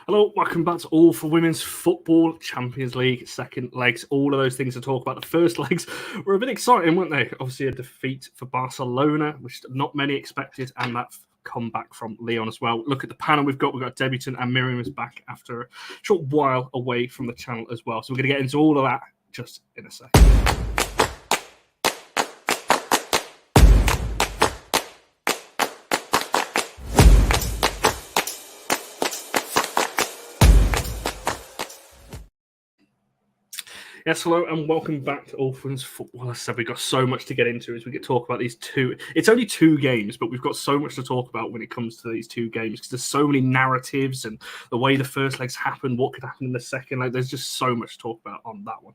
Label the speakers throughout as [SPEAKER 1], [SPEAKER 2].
[SPEAKER 1] Hello, welcome back to All for Women's Football Champions League, second legs, all of those things to talk about. The first legs were a bit exciting, weren't they? Obviously, a defeat for Barcelona, which not many expected, and that comeback from Lyon as well. Look at the panel we've got. We've got debutant, and Miriam is back after a short while away from the channel as well. So we're going to get into all of that just in a second. Yes, hello and welcome back to All Things Football. As I said, we've got so much to get into as we get talk about these two. It's only two games, but we've got so much to talk about when it comes to these two games because there's so many narratives and the way the first legs happened, what could happen in the second leg. There's just so much to talk about on that one.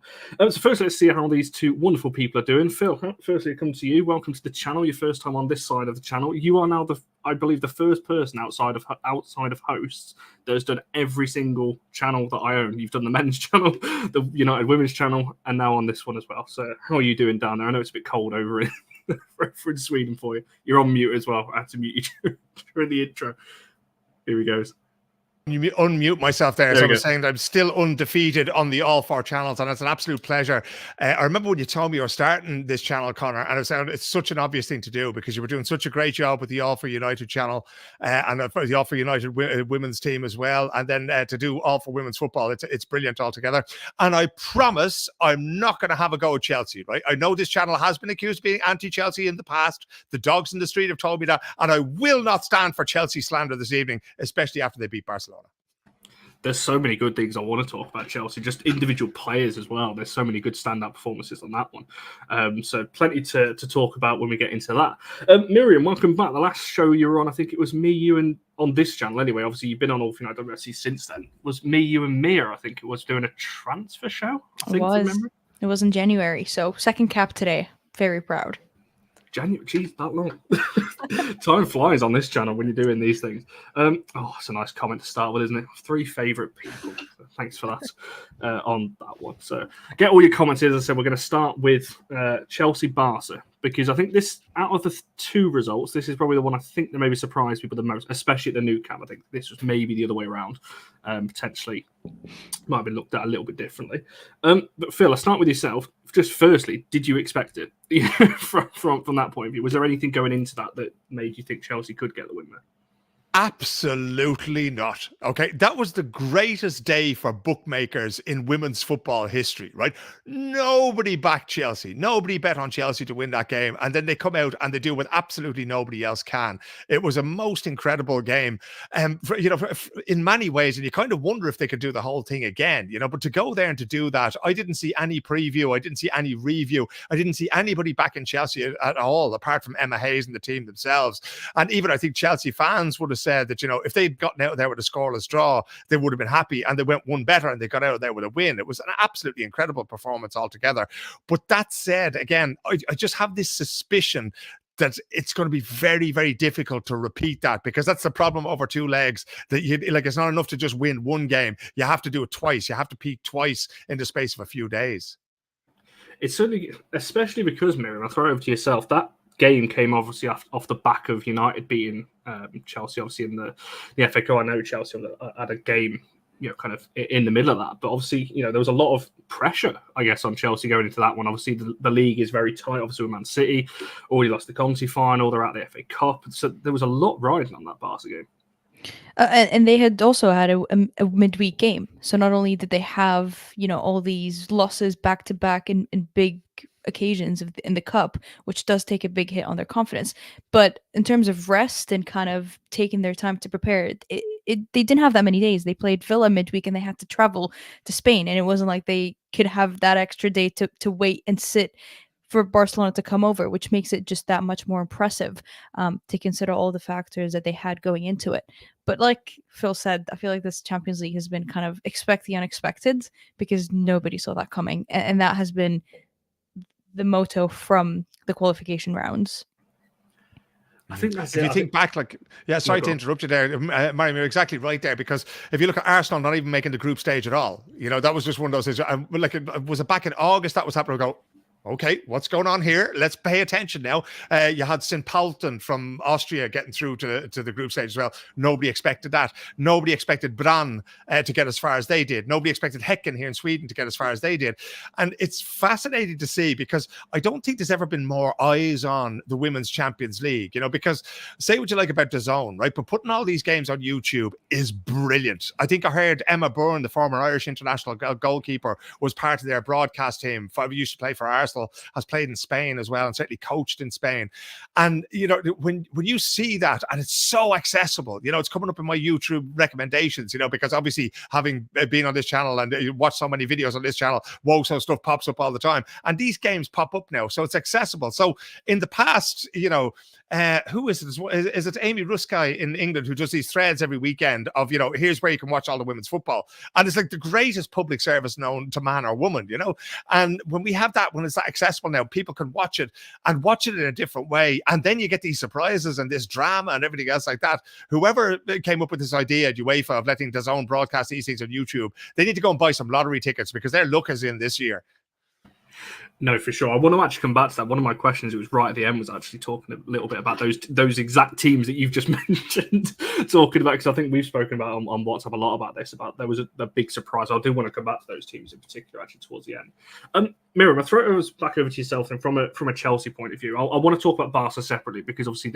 [SPEAKER 1] So first, let's see how these two wonderful people are doing. Phil, firstly, it comes to you. Welcome to the channel. Your first time on this side of the channel. You are now I believe the first person outside of hosts that has done every single channel that I own. You've done the men's channel, the United Women's channel, and now on this one as well. So how are you doing down there? I know it's a bit cold over in Sweden for you. You're on mute as well. I had to mute you during the intro. Here he goes.
[SPEAKER 2] You unmute myself there. So I was saying that I'm still undefeated on the All Four channels, and it's an absolute pleasure. I remember when you told me you were starting this channel, Connor, and I was saying it's such an obvious thing to do because you were doing such a great job with the All for United channel and the All for United women's team as well, and then to do All for Women's Football. It's brilliant altogether. And I promise I'm not going to have a go at Chelsea, right? I know this channel has been accused of being anti-Chelsea in the past. The dogs in the street have told me that, and I will not stand for Chelsea slander this evening, especially after they beat Barcelona.
[SPEAKER 1] There's so many good things I want to talk about Chelsea, just individual players as well. There's so many good standout performances on that one. So plenty to talk about when we get into that. Miriam, welcome back. The last show you were on, I think it was me, you, and on this channel anyway. Obviously, you've been on All for United WWC since then. Was me, you, and Mia, I think it was, doing a transfer show?
[SPEAKER 3] It was in January, so second cap today. Very proud.
[SPEAKER 1] January, geez, that long. Time flies on this channel when you're doing these things. It's a nice comment to start with, isn't it? 3 favourite people. So thanks for that on that one. So get all your comments in. As I said, we're going to start with Chelsea-Barca because I think this, out of the 2 results, this is probably the one I think that maybe surprised people the most, especially at the new camp. I think this was maybe the other way around. Potentially might have been looked at a little bit differently. But Phil, I'll start with yourself. Just firstly, did you expect it from that point of view? Was there anything going into that made you think Chelsea could get the win there?
[SPEAKER 2] Absolutely not. Okay, that was the greatest day for bookmakers in women's football history, right? Nobody backed Chelsea. Nobody bet on Chelsea to win that game. And then they come out and they do what absolutely nobody else can. It was a most incredible game. In many ways, and you kind of wonder if they could do the whole thing again, but to go there and to do that, I didn't see any preview. I didn't see any review. I didn't see anybody backing Chelsea at all, apart from Emma Hayes and the team themselves. And even I think Chelsea fans would have said that, if they'd gotten out there with a scoreless draw, they would have been happy, and they went one better and they got out of there with a win. It was an absolutely incredible performance altogether. But that said, again, I just have this suspicion that it's going to be very, very difficult to repeat that, because that's the problem over 2 legs, that it's not enough to just win one game. You have to do it twice. You have to peak twice in the space of a few days.
[SPEAKER 1] It's certainly, especially because, Miriam, I'll throw it over to yourself, that game came obviously off the back of United beating Chelsea, obviously in the FA Cup. I know Chelsea had a game, kind of in the middle of that, but obviously, there was a lot of pressure, I guess, on Chelsea going into that one. Obviously, the league is very tight. Obviously, with Man City, already lost the Conti final. They're out the FA Cup, so there was a lot riding on that Barca game.
[SPEAKER 3] And they had also had a midweek game. So not only did they have, all these losses back to back in big occasions in the cup, which does take a big hit on their confidence, but in terms of rest and kind of taking their time to prepare, they didn't have that many days. They played Villa midweek and they had to travel to Spain, and it wasn't like they could have that extra day to wait and sit for Barcelona to come over, which makes it just that much more impressive to consider all the factors that they had going into it. But like Phil said, I feel like this Champions League has been kind of expect the unexpected, because nobody saw that coming. And that has been the motto from the qualification rounds.
[SPEAKER 1] I think that's
[SPEAKER 2] if you think back, sorry to interrupt you there, Mariam, you're exactly right there, because if you look at Arsenal not even making the group stage at all, that was just one of those things. Was it back in August that was happening? Okay, what's going on here? Let's pay attention now. You had St. Pölten from Austria getting through to the group stage as well. Nobody expected that. Nobody expected Brann to get as far as they did. Nobody expected Häcken here in Sweden to get as far as they did. And it's fascinating to see, because I don't think there's ever been more eyes on the Women's Champions League, because say what you like about DAZN, right? But putting all these games on YouTube is brilliant. I think I heard Emma Byrne, the former Irish international goalkeeper, was part of their broadcast team. Used to play for Arsenal, has played in Spain as well, and certainly coached in Spain. And when you see that, and it's so accessible, it's coming up in my YouTube recommendations, because obviously having been on this channel and you watch so many videos on this channel, WOSO stuff pops up all the time, and these games pop up now, so it's accessible. So in the past, who is it? Is it Amy Ruskay in England who does these threads every weekend of, here's where you can watch all the women's football, and it's like the greatest public service known to man or woman, and when we have that, when it's that accessible now, people can watch it and watch it in a different way, and then you get these surprises and this drama and everything else like that. Whoever came up with this idea at UEFA of letting DAZN broadcast these things on YouTube, they need to go and buy some lottery tickets, because their luck is in this year.
[SPEAKER 1] No, for sure. I want to actually come back to that. One of my questions, it was right at the end, was actually talking a little bit about those exact teams that you've just mentioned, talking about, because I think we've spoken about on WhatsApp a lot about this, about there was a big surprise. I do want to come back to those teams in particular, actually, towards the end. Miriam, I'll throw it back over to yourself, and from a Chelsea point of view, I want to talk about Barca separately, because obviously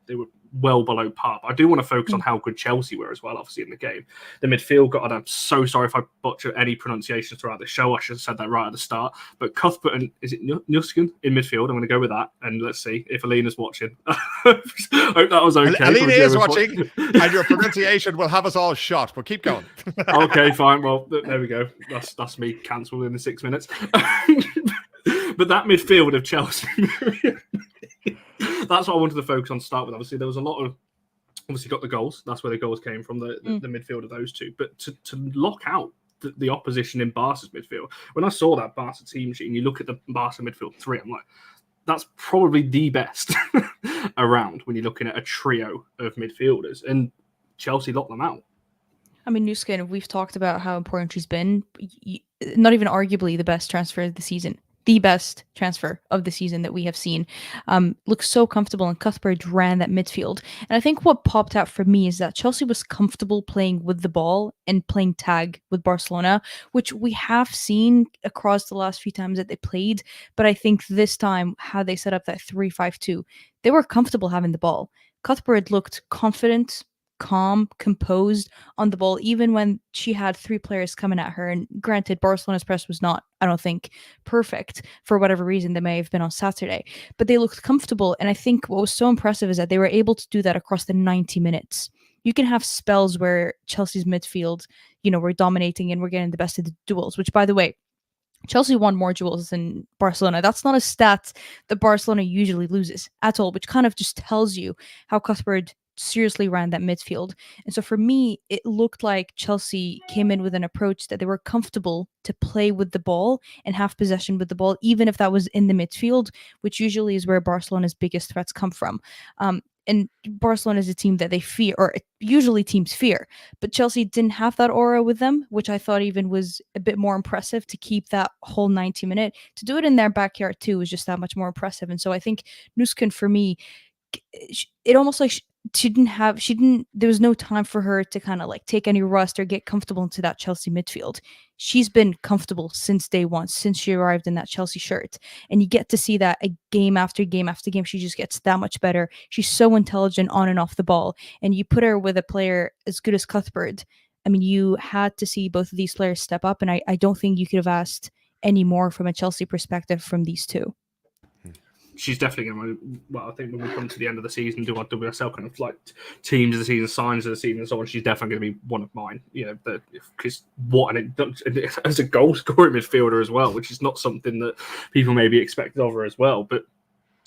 [SPEAKER 1] they were well below par. But I do want to focus on how good Chelsea were as well, obviously, in the game. The midfield got, and I'm so sorry if I butcher any pronunciations throughout the show, I should have said that right at the start, but Cuthbert and, is it Nuskin in midfield? I'm going to go with that, and let's see if Alina's watching. Hope that was okay.
[SPEAKER 2] Alina is watching, and your pronunciation will have us all shot, but keep going.
[SPEAKER 1] Okay, fine. Well, there we go. That's me cancelled in the 6 minutes. But that midfield of Chelsea, that's what I wanted to focus on to start with. Obviously, there was a lot of, obviously got the goals. That's where the goals came from, the midfield of those two. But to lock out the opposition in Barca's midfield, when I saw that Barca team sheet and you look at the Barca midfield three, I'm like, that's probably the best around when you're looking at a trio of midfielders, and Chelsea locked them out.
[SPEAKER 3] I mean, Nuskin, we've talked about how important she's been. Not even arguably the best transfer of the season. The best transfer of the season that we have seen. Looks so comfortable, and Cuthbert ran that midfield. And I think what popped out for me is that Chelsea was comfortable playing with the ball and playing tag with Barcelona, which we have seen across the last few times that they played. But I think this time, how they set up that 3-5-2, they were comfortable having the ball. Cuthbert looked confident, calm, composed on the ball, even when she had three players coming at her. And granted, Barcelona's press was not, I don't think, perfect for whatever reason they may have been on Saturday, but they looked comfortable. And I think what was so impressive is that they were able to do that across the 90 minutes. You can have spells where Chelsea's midfield, were dominating and we're getting the best of the duels, which, by the way, Chelsea won more duels than Barcelona. That's not a stat that Barcelona usually loses at all, which kind of just tells you how Cuthbert seriously ran that midfield. And so for me, it looked like Chelsea came in with an approach that they were comfortable to play with the ball and have possession with the ball, even if that was in the midfield, which usually is where Barcelona's biggest threats come from. And Barcelona is a team that they fear, or usually teams fear. But Chelsea didn't have that aura with them, which I thought even was a bit more impressive to keep that whole 90-minute. To do it in their backyard too was just that much more impressive. And so I think Nuskin, for me, it almost like there was no time for her to kind of like take any rust or get comfortable into that Chelsea midfield. She's been comfortable since day one, since she arrived in that Chelsea shirt. And you get to see that a game after game after game. She just gets that much better. She's so intelligent on and off the ball. And you put her with a player as good as Cuthbert. I mean, you had to see both of these players step up. And I don't think you could have asked any more from a Chelsea perspective from these two.
[SPEAKER 1] She's definitely going to, well, I think when we come to the end of the season, do our WSL kind of like teams of the season, signs of the season, and so on, she's definitely going to be one of mine, because as a goal scoring midfielder as well, which is not something that people maybe expected of her as well. But,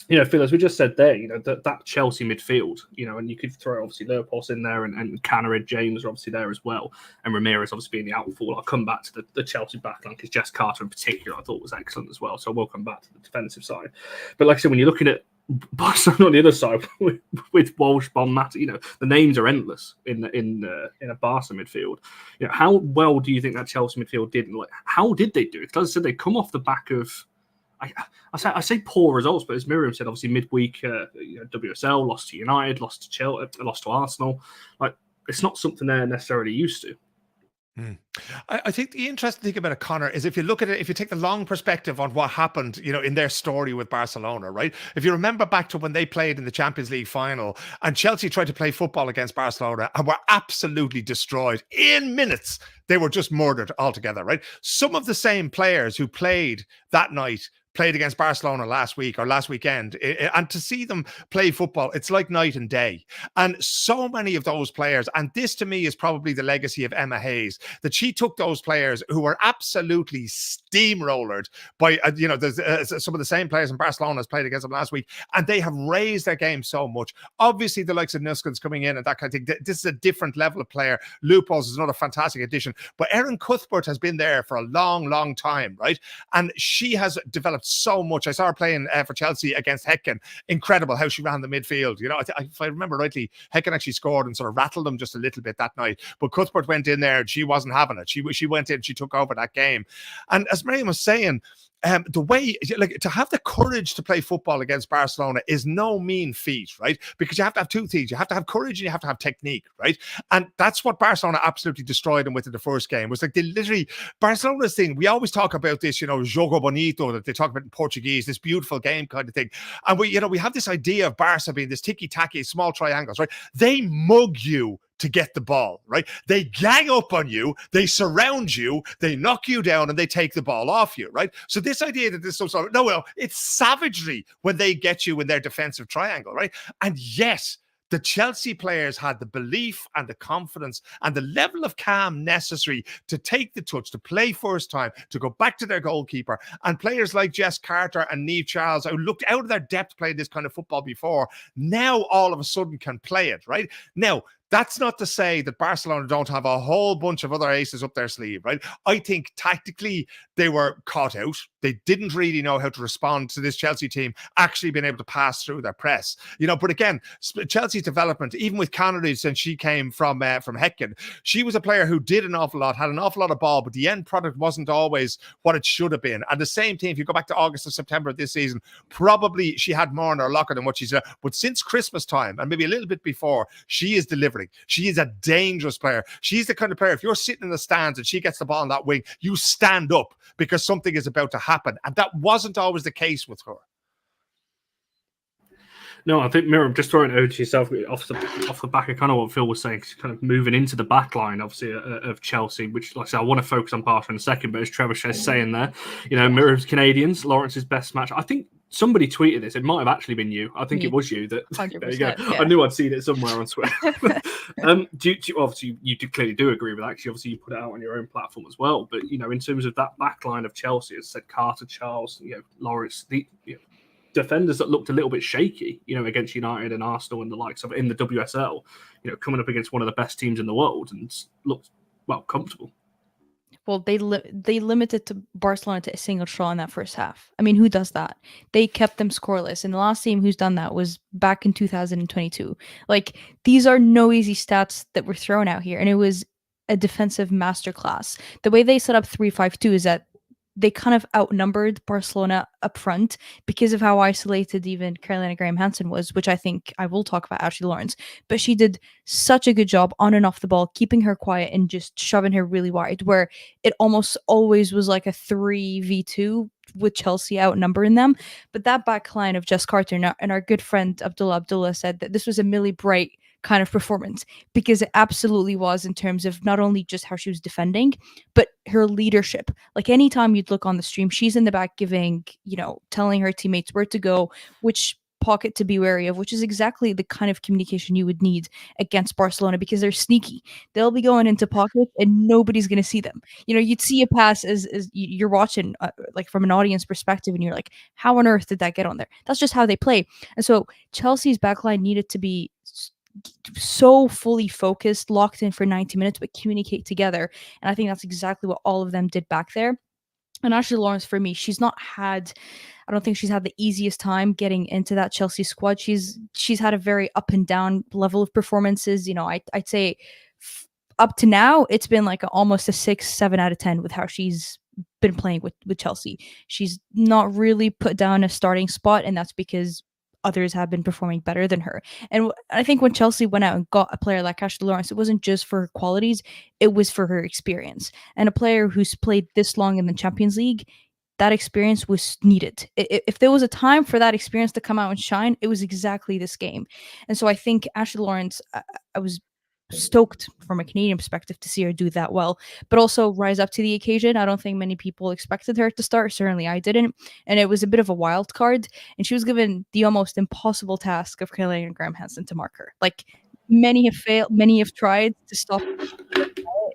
[SPEAKER 1] Phil, as we just said there, that Chelsea midfield, and you could throw obviously Leopold in there and Cannerid, James are obviously there as well. And Ramirez obviously being the outfall. I'll come back to the Chelsea backline because Jess Carter in particular I thought was excellent as well. So we'll come back to the defensive side. But like I said, when you're looking at Barcelona on the other side with Walsh, Bonmat, the names are endless in a Barca midfield. How well do you think that Chelsea midfield did? Like, how did they do it? Because as I said, they come off the back of, I say poor results, but as Miriam said, obviously midweek, WSL lost to United, lost to Chelsea, lost to Arsenal. Like, it's not something they're necessarily used to.
[SPEAKER 2] I think the interesting thing about it, Connor, is if you look at it, if you take the long perspective on what happened, in their story with Barcelona, right? If you remember back to when they played in the Champions League final and Chelsea tried to play football against Barcelona and were absolutely destroyed in minutes, they were just murdered altogether, right? Some of the same players who played that night played against Barcelona last week or last weekend, and to see them play football, it's like night and day. And so many of those players, and this to me is probably the legacy of Emma Hayes, that she took those players who were absolutely steamrollered by, some of the same players in Barcelona has played against them last week, and they have raised their game so much. Obviously, the likes of Nuskin's coming in and that kind of thing. This is a different level of player. Lupos is another fantastic addition, but Erin Cuthbert has been there for a long, long time, right? And she has developed so much. I saw her playing for Chelsea against Häcken. Incredible how she ran the midfield. If I remember rightly, Häcken actually scored and sort of rattled them just a little bit that night. But Cuthbert went in there and she wasn't having it. She went in, she took over that game. And as Miriam was saying, the way, like, to have the courage to play football against Barcelona is no mean feat, right? Because you have to have two things. You have to have courage and you have to have technique, right? And that's what Barcelona absolutely destroyed them with in the first game. It was like they literally, Barcelona's thing, we always talk about this, jogo bonito, that they talk about in Portuguese, this beautiful game kind of thing. And we have this idea of Barca being this ticky-tacky, small triangles, right? They mug you to get the ball, right? They gang up on you, they surround you, they knock you down, and they take the ball off you, right? So this idea that this is so no, it's savagery when they get you in their defensive triangle, right? And yes, the Chelsea players had the belief and the confidence and the level of calm necessary to take the touch, to play first time, to go back to their goalkeeper. And players like Jess Carter and Niamh Charles, who looked out of their depth playing this kind of football before, now all of a sudden can play it, right? Now, that's not to say that Barcelona don't have a whole bunch of other aces up their sleeve, right? I think tactically they were caught out. They didn't really know how to respond to this Chelsea team actually being able to pass through their press. But again, Chelsea's development, even with Connery since she came from Häcken, she was a player who did an awful lot, had an awful lot of ball, but the end product wasn't always what it should have been. And the same thing, if you go back to August or September of this season, probably she had more in her locker than what she's done. But since Christmas time, and maybe a little bit before, she is delivering. She is a dangerous player. She's the kind of player, if you're sitting in the stands and she gets the ball on that wing, you stand up because something is about to happen. And that wasn't always the case with her.
[SPEAKER 1] No, I think, Miriam, just throwing it over to yourself off the back of kind of what Phil was saying, kind of moving into the back line, obviously, of Chelsea, which, like I said, I want to focus on Barca in a second, but as Trevor says saying there, Miriam's Canadians, Lawrence's best match. I think somebody tweeted this. It might have actually been you. I think it was you. There you go. Yeah. I knew I'd seen it somewhere on Twitter. Obviously, you clearly do agree with that. Actually, obviously, you put it out on your own platform as well. But, in terms of that back line of Chelsea, as said, Carter, Charles, Lawrence, defenders that looked a little bit shaky, against United and Arsenal and the likes of it in the WSL, coming up against one of the best teams in the world and looked, comfortable.
[SPEAKER 3] Well, they limited to Barcelona to a single try in that first half. I mean, who does that? They kept them scoreless. And the last team who's done that was back in 2022. Like, these are no easy stats that were thrown out here. And it was a defensive masterclass. The way they set up 3-5-2 is that they kind of outnumbered Barcelona up front because of how isolated even Carolina Graham-Hansen was, which I think I will talk about Ashley Lawrence. But she did such a good job on and off the ball, keeping her quiet and just shoving her really wide, where it almost always was like a 3v2 with Chelsea outnumbering them. But that back line of Jess Carter and our good friend Abdullah said that this was a Millie Bright kind of performance, because it absolutely was, in terms of not only just how she was defending, but her leadership. Like, anytime you'd look on the stream, she's in the back giving, telling her teammates where to go, which pocket to be wary of, which is exactly the kind of communication you would need against Barcelona, because they're sneaky. They'll be going into pockets and nobody's going to see them. You'd see a pass as you're watching, like from an audience perspective, and you're like, how on earth did that get on there? That's just how they play. And so Chelsea's backline needed to be so fully focused, locked in for 90 minutes, but communicate together. And I think that's exactly what all of them did back there. And Ashley Lawrence, for me, I don't think she's had the easiest time getting into that Chelsea squad. She's had a very up and down level of performances. I'd say up to now, it's been like almost a 6-7 out of 10 with how she's been playing with Chelsea. She's not really put down a starting spot, and that's because others have been performing better than her. And I think when Chelsea went out and got a player like Ashley Lawrence, it wasn't just for her qualities, it was for her experience. And a player who's played this long in the Champions League, that experience was needed. If there was a time for that experience to come out and shine, it was exactly this game. And so I think Ashley Lawrence, I was stoked from a Canadian perspective to see her do that well, but also rise up to the occasion. I don't think many people expected her to start. Certainly I didn't. And it was a bit of a wild card. And she was given the almost impossible task of Caroline Graham Hansen to mark her. Like, many have failed, many have tried to stop her,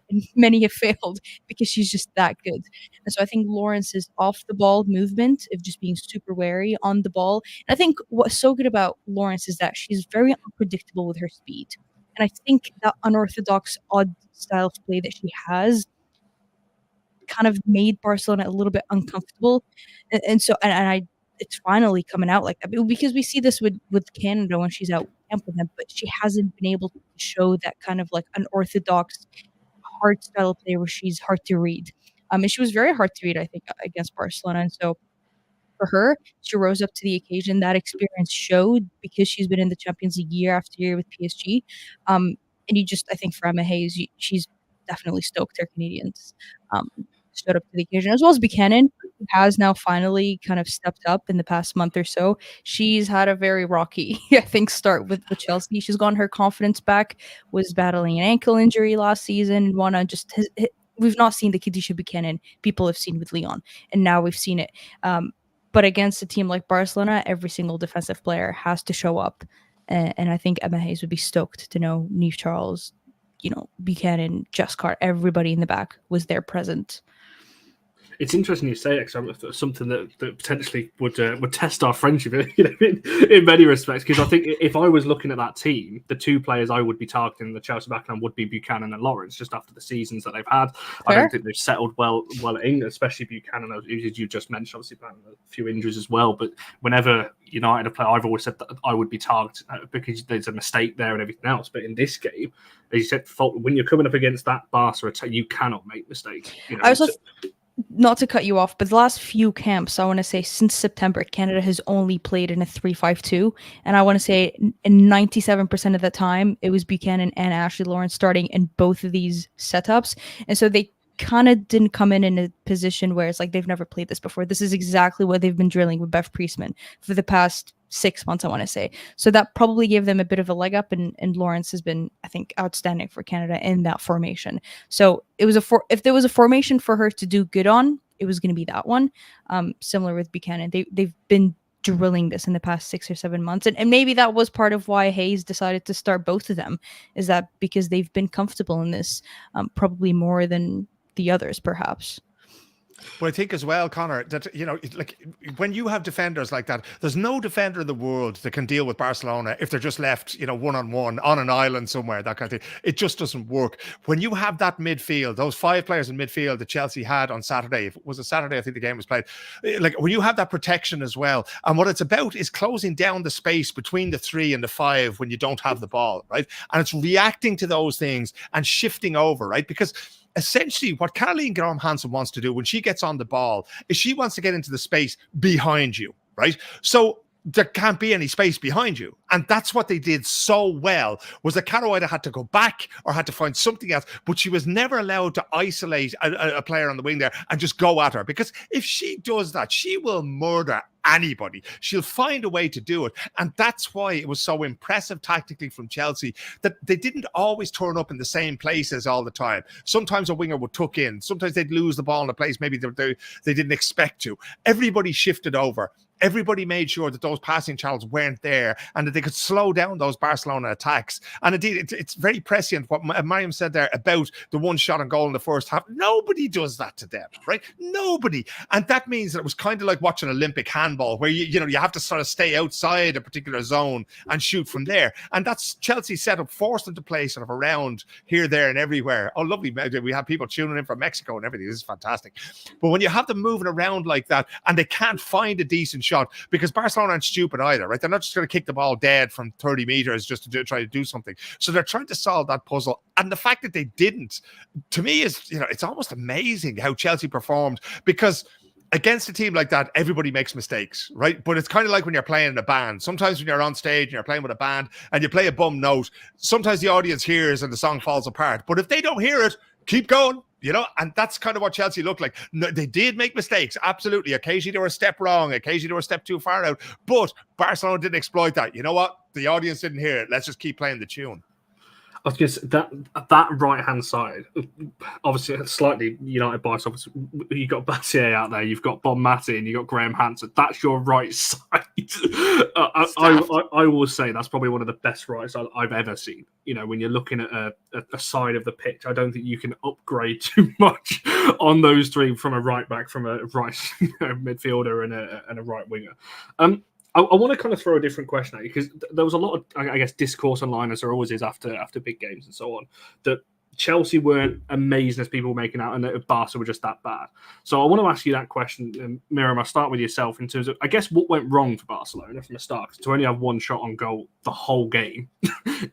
[SPEAKER 3] and many have failed because she's just that good. And so I think Lawrence's off the ball movement of just being super wary on the ball. And I think what's so good about Lawrence is that she's very unpredictable with her speed. And I think that unorthodox, odd style of play that she has kind of made Barcelona a little bit uncomfortable. And so, it's finally coming out like that, because we see this with Canada when she's out camp with them, but she hasn't been able to show that kind of like unorthodox, hard style of play where she's hard to read. And she was very hard to read, I think, against Barcelona. And so for her, she rose up to the occasion. That experience showed because she's been in the Champions League year after year with PSG. And I think for Emma Hayes, she's definitely stoked her Canadians showed up to the occasion, as well as Buchanan, who has now finally kind of stepped up in the past month or so. She's had a very rocky, I think, start with Chelsea. She's gotten her confidence back, was battling an ankle injury last season, and we've not seen the Khadijah Buchanan people have seen with Lyon, and now we've seen it. But against a team like Barcelona, every single defensive player has to show up. And I think Emma Hayes would be stoked to know Niamh Charles, Buchanan, Jess Carr, everybody in the back was there present.
[SPEAKER 1] It's interesting you say it, because something that potentially would test our friendship, in many respects. Because I think if I was looking at that team, the two players I would be targeting in the Chelsea backline would be Buchanan and Lawrence, just after the seasons that they've had. Fair. I don't think they've settled well at England, especially Buchanan, as you just mentioned, obviously a few injuries as well. But whenever United have played, I've always said that I would be targeted because there's a mistake there and everything else. But in this game, as you said, when you're coming up against that Barca attack, you cannot make mistakes.
[SPEAKER 3] Not to cut you off, but the last few camps, I want to say since September, Canada has only played in a 3-5-2. And I want to say in 97% of the time, it was Buchanan and Ashley Lawrence starting in both of these setups. And so they kind of didn't come in a position where it's like they've never played this before. This is exactly what they've been drilling with Bev Priestman for the past 6 months, I want to say. So that probably gave them a bit of a leg up, and Lawrence has been, I think, outstanding for Canada in that formation. So it was if there was a formation for her to do good on, it was going to be that one. Similar with Buchanan, they've been drilling this in the past 6 or 7 months, and maybe that was part of why Hayes decided to start both of them, is that because they've been comfortable in this, probably more than the others, perhaps.
[SPEAKER 2] But I think as well, Connor, that, like when you have defenders like that, there's no defender in the world that can deal with Barcelona if they're just left, one-on-one on an island somewhere, that kind of thing. It just doesn't work. When you have that midfield, those 5 players in midfield that Chelsea had on Saturday, if it was a Saturday, I think the game was played, like when you have that protection as well, and what it's about is closing down the space between the 3 and the 5 when you don't have the ball, right? And it's reacting to those things and shifting over, right? Because essentially what Caroline Graham Hansen wants to do when she gets on the ball is she wants to get into the space behind you, right? So there can't be any space behind you. And that's what they did so well, was that Caro either had to go back or had to find something else, but she was never allowed to isolate a player on the wing there and just go at her. Because if she does that, she will murder anybody. She'll find a way to do it. And that's why it was so impressive tactically from Chelsea that they didn't always turn up in the same places all the time. Sometimes a winger would tuck in. Sometimes they'd lose the ball in a place maybe they didn't expect to. Everybody shifted over. Everybody made sure that those passing channels weren't there and that they could slow down those Barcelona attacks. And indeed, it's very prescient what Mariam said there about the one shot on goal in the first half. Nobody does that to them, right? Nobody. And that means that it was kind of like watching Olympic handball, where you have to sort of stay outside a particular zone and shoot from there. And that's Chelsea's setup, forced them to play sort of around here, there, and everywhere. Oh, lovely. We have people tuning in from Mexico and everything. This is fantastic. But when you have them moving around like that and they can't find a decent shot, because Barcelona aren't stupid either, right? They're not just going to kick the ball dead from 30 meters just to try to do something. So they're trying to solve that puzzle. And the fact that they didn't, to me, is, it's almost amazing how Chelsea performed, because against a team like that, everybody makes mistakes, right? But it's kind of like when you're playing in a band. Sometimes when you're on stage and you're playing with a band and you play a bum note, sometimes the audience hears and the song falls apart. But if they don't hear it, keep going, and that's kind of what Chelsea looked like. No, they did make mistakes, absolutely. Occasionally they were a step wrong, occasionally they were a step too far out, but Barcelona didn't exploit that. You know what? The audience didn't hear it. Let's just keep playing the tune.
[SPEAKER 1] I was going to say that right-hand side, obviously slightly United bias. Obviously, you've got Bassier out there, you've got Bob Matty, and you've got Graham Hansen. That's your right side. I will say that's probably one of the best rights I've ever seen. When you're looking at a side of the pitch, I don't think you can upgrade too much on those three, from a right back, from a right midfielder, and a right winger. I want to kind of throw a different question at you, because there was a lot of, I guess, discourse online, as there always is after big games and so on, that Chelsea weren't amazing as people were making out, and that Barca were just that bad. So I want to ask you that question, Miriam. I'll start with yourself in terms of, I guess, what went wrong for Barcelona from the start. To only have one shot on goal the whole game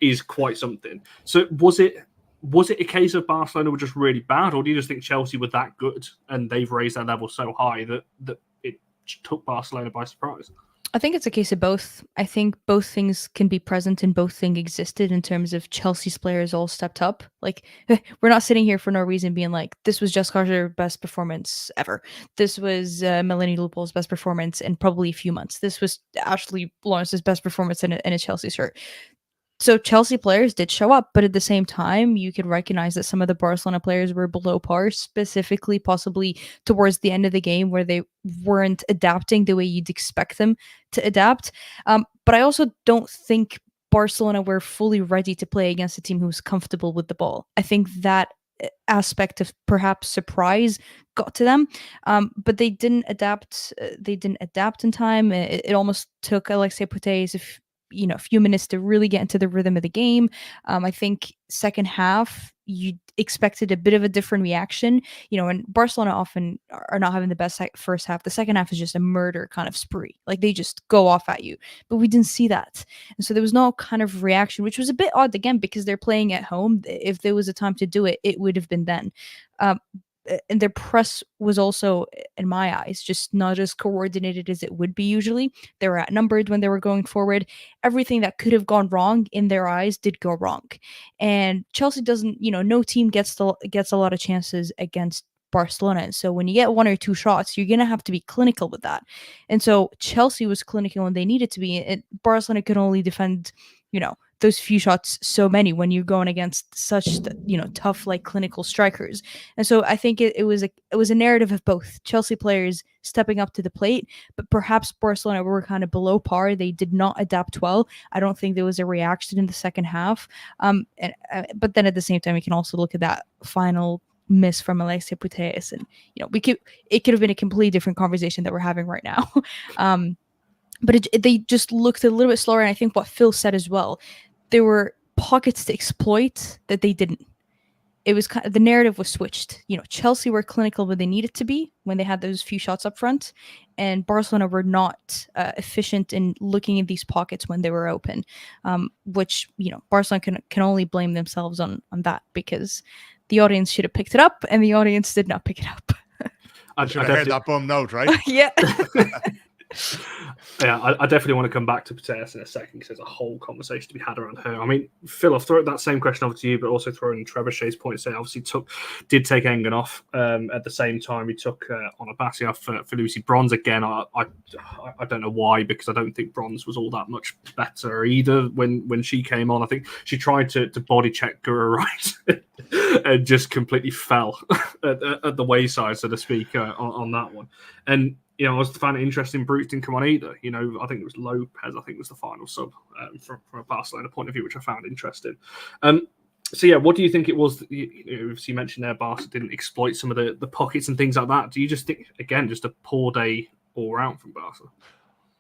[SPEAKER 1] is quite something. So was it a case of Barcelona were just really bad, or do you just think Chelsea were that good and they've raised their level so high that it took Barcelona by surprise?
[SPEAKER 3] I think it's a case of both. I think both things can be present and both things existed, in terms of Chelsea's players all stepped up. Like, we're not sitting here for no reason being like, this was Jess Carter's best performance ever. This was Melanie Lupol's best performance in probably a few months. This was Ashley Lawrence's best performance in a Chelsea shirt. So Chelsea players did show up, but at the same time, you could recognize that some of the Barcelona players were below par, specifically possibly towards the end of the game, where they weren't adapting the way you'd expect them to adapt. But I also don't think Barcelona were fully ready to play against a team who was comfortable with the ball. I think that aspect of perhaps surprise got to them, but they didn't adapt. They didn't adapt in time. It almost took Alexia Putellas a few minutes to really get into the rhythm of the game. I think second half, you expected a bit of a different reaction. And Barcelona often are not having the best first half. The second half is just a murder kind of spree. Like, they just go off at you. But we didn't see that. And so there was no kind of reaction, which was a bit odd, again, because they're playing at home. If there was a time to do it, it would have been then. And their press was also, in my eyes, just not as coordinated as it would be usually. They were outnumbered when they were going forward. Everything that could have gone wrong in their eyes did go wrong. And Chelsea doesn't, no team gets a lot of chances against Barcelona. And so when you get one or two shots, you're going to have to be clinical with that. And so Chelsea was clinical when they needed to be. And Barcelona could only defend, those few shots so many when you're going against such tough, like, clinical strikers. And so I think it was a narrative of both Chelsea players stepping up to the plate, but perhaps Barcelona were kind of below par. They did not adapt well. I don't think there was a reaction in the second half. But then at the same time, we can also look at that final miss from Alexia Putellas, and it could have been a completely different conversation that we're having right now. But they just looked a little bit slower. And I think what Phil said as well, there were pockets to exploit that they didn't. It was kind of, the narrative was switched. Chelsea were clinical when they needed to be, when they had those few shots up front, and Barcelona were not efficient in looking at these pockets when they were open, which, Barcelona can only blame themselves on that, because the audience should have picked it up, and the audience did not pick it up.
[SPEAKER 2] I should have heard that bum note, right?
[SPEAKER 3] Yeah.
[SPEAKER 1] Yeah, I definitely want to come back to Putellas in a second, because there's a whole conversation to be had around her. I mean, Phil, I'll throw that same question over to you, but also throw in Trebuchet's point. So obviously did take Engen off. At the same time, he took Onabasi off for Lucy Bronze again. I don't know why, because I don't think Bronze was all that much better either when she came on. I think she tried to body check Gura right and just completely fell at the wayside, so to speak, on that one. And I was finding it interesting Bruce didn't come on either. I think it was Lopez, I think was the final sub from a Barcelona point of view, which I found interesting. So yeah, what do you think it was? You mentioned there Barca didn't exploit some of the pockets and things like that. Do you just think, again, just a poor day all round from Barca?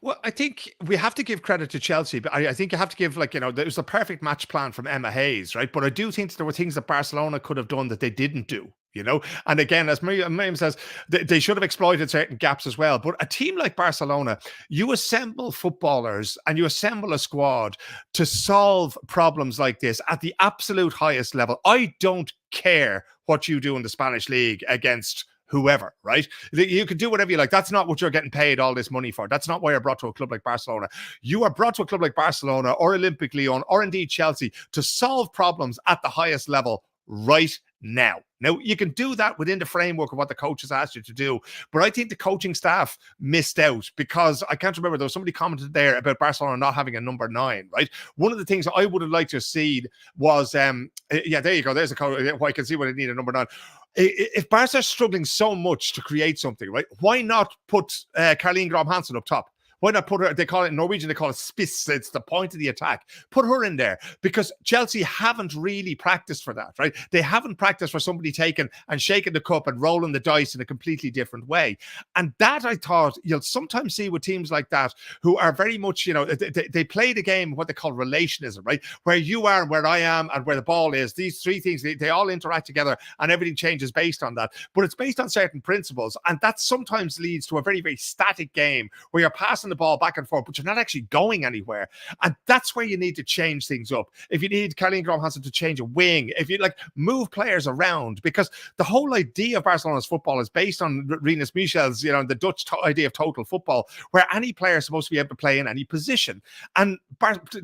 [SPEAKER 2] Well, I think we have to give credit to Chelsea, but I think you have to give, there was a perfect match plan from Emma Hayes, right? But I do think there were things that Barcelona could have done that they didn't do. you know? And again, as Miriam says, they should have exploited certain gaps as well. But a team like Barcelona, you assemble footballers and you assemble a squad to solve problems like this at the absolute highest level. I don't care what you do in the Spanish league against whoever, right? You can do whatever you like. That's not what you're getting paid all this money for. That's not why you're brought to a club like Barcelona. You are brought to a club like Barcelona or Olympique Lyon or indeed Chelsea to solve problems at the highest level right now. Now, you can do that within the framework of what the coach has asked you to do, but I think the coaching staff missed out because I can't remember, there was somebody commented there about Barcelona not having a number 9, right? One of the things I would have liked to have seen was, yeah, there you go. There's a coach. I can see why they need a number 9. If Barca are struggling so much to create something, right, why not put Caroline Graham-Hansen up top? Why not put her, they call it in Norwegian, they call it spiss, it's the point of the attack. Put her in there because Chelsea haven't really practiced for that, right? They haven't practiced for somebody taking and shaking the cup and rolling the dice in a completely different way. And that, I thought, you'll sometimes see with teams like that who are very much, you know, they play the game, what they call relationism, right? Where you are and where I am and where the ball is. These three things, they all interact together and everything changes based on that. But it's based on certain principles. And that sometimes leads to a very, very static game where you're passing the ball back and forth, but you're not actually going anywhere. And that's where you need to change things up. If you need Caroline Graham-Hansen to change a wing, if you like move players around, because the whole idea of Barcelona's football is based on Rinus Michel's, you know, the Dutch idea of total football, where any player is supposed to be able to play in any position. And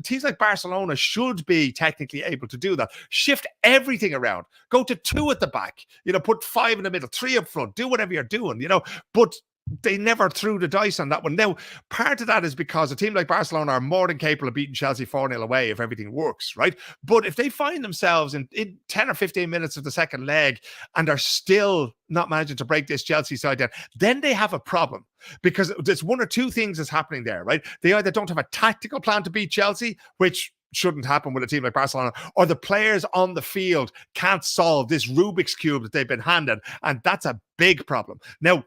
[SPEAKER 2] teams like Barcelona should be technically able to do that. Shift everything around. Go to 2 at the back, you know, put 5 in the middle, 3 up front, do whatever you're doing, you know, but they never threw the dice on that one. Now, part of that is because a team like Barcelona are more than capable of beating Chelsea 4-0 away if everything works, right? But if they find themselves in 10 or 15 minutes of the second leg and are still not managing to break this Chelsea side down, then they have a problem because there's one or two things that's happening there, right? They either don't have a tactical plan to beat Chelsea, which shouldn't happen with a team like Barcelona, or the players on the field can't solve this Rubik's Cube that they've been handed, and that's a big problem. Now,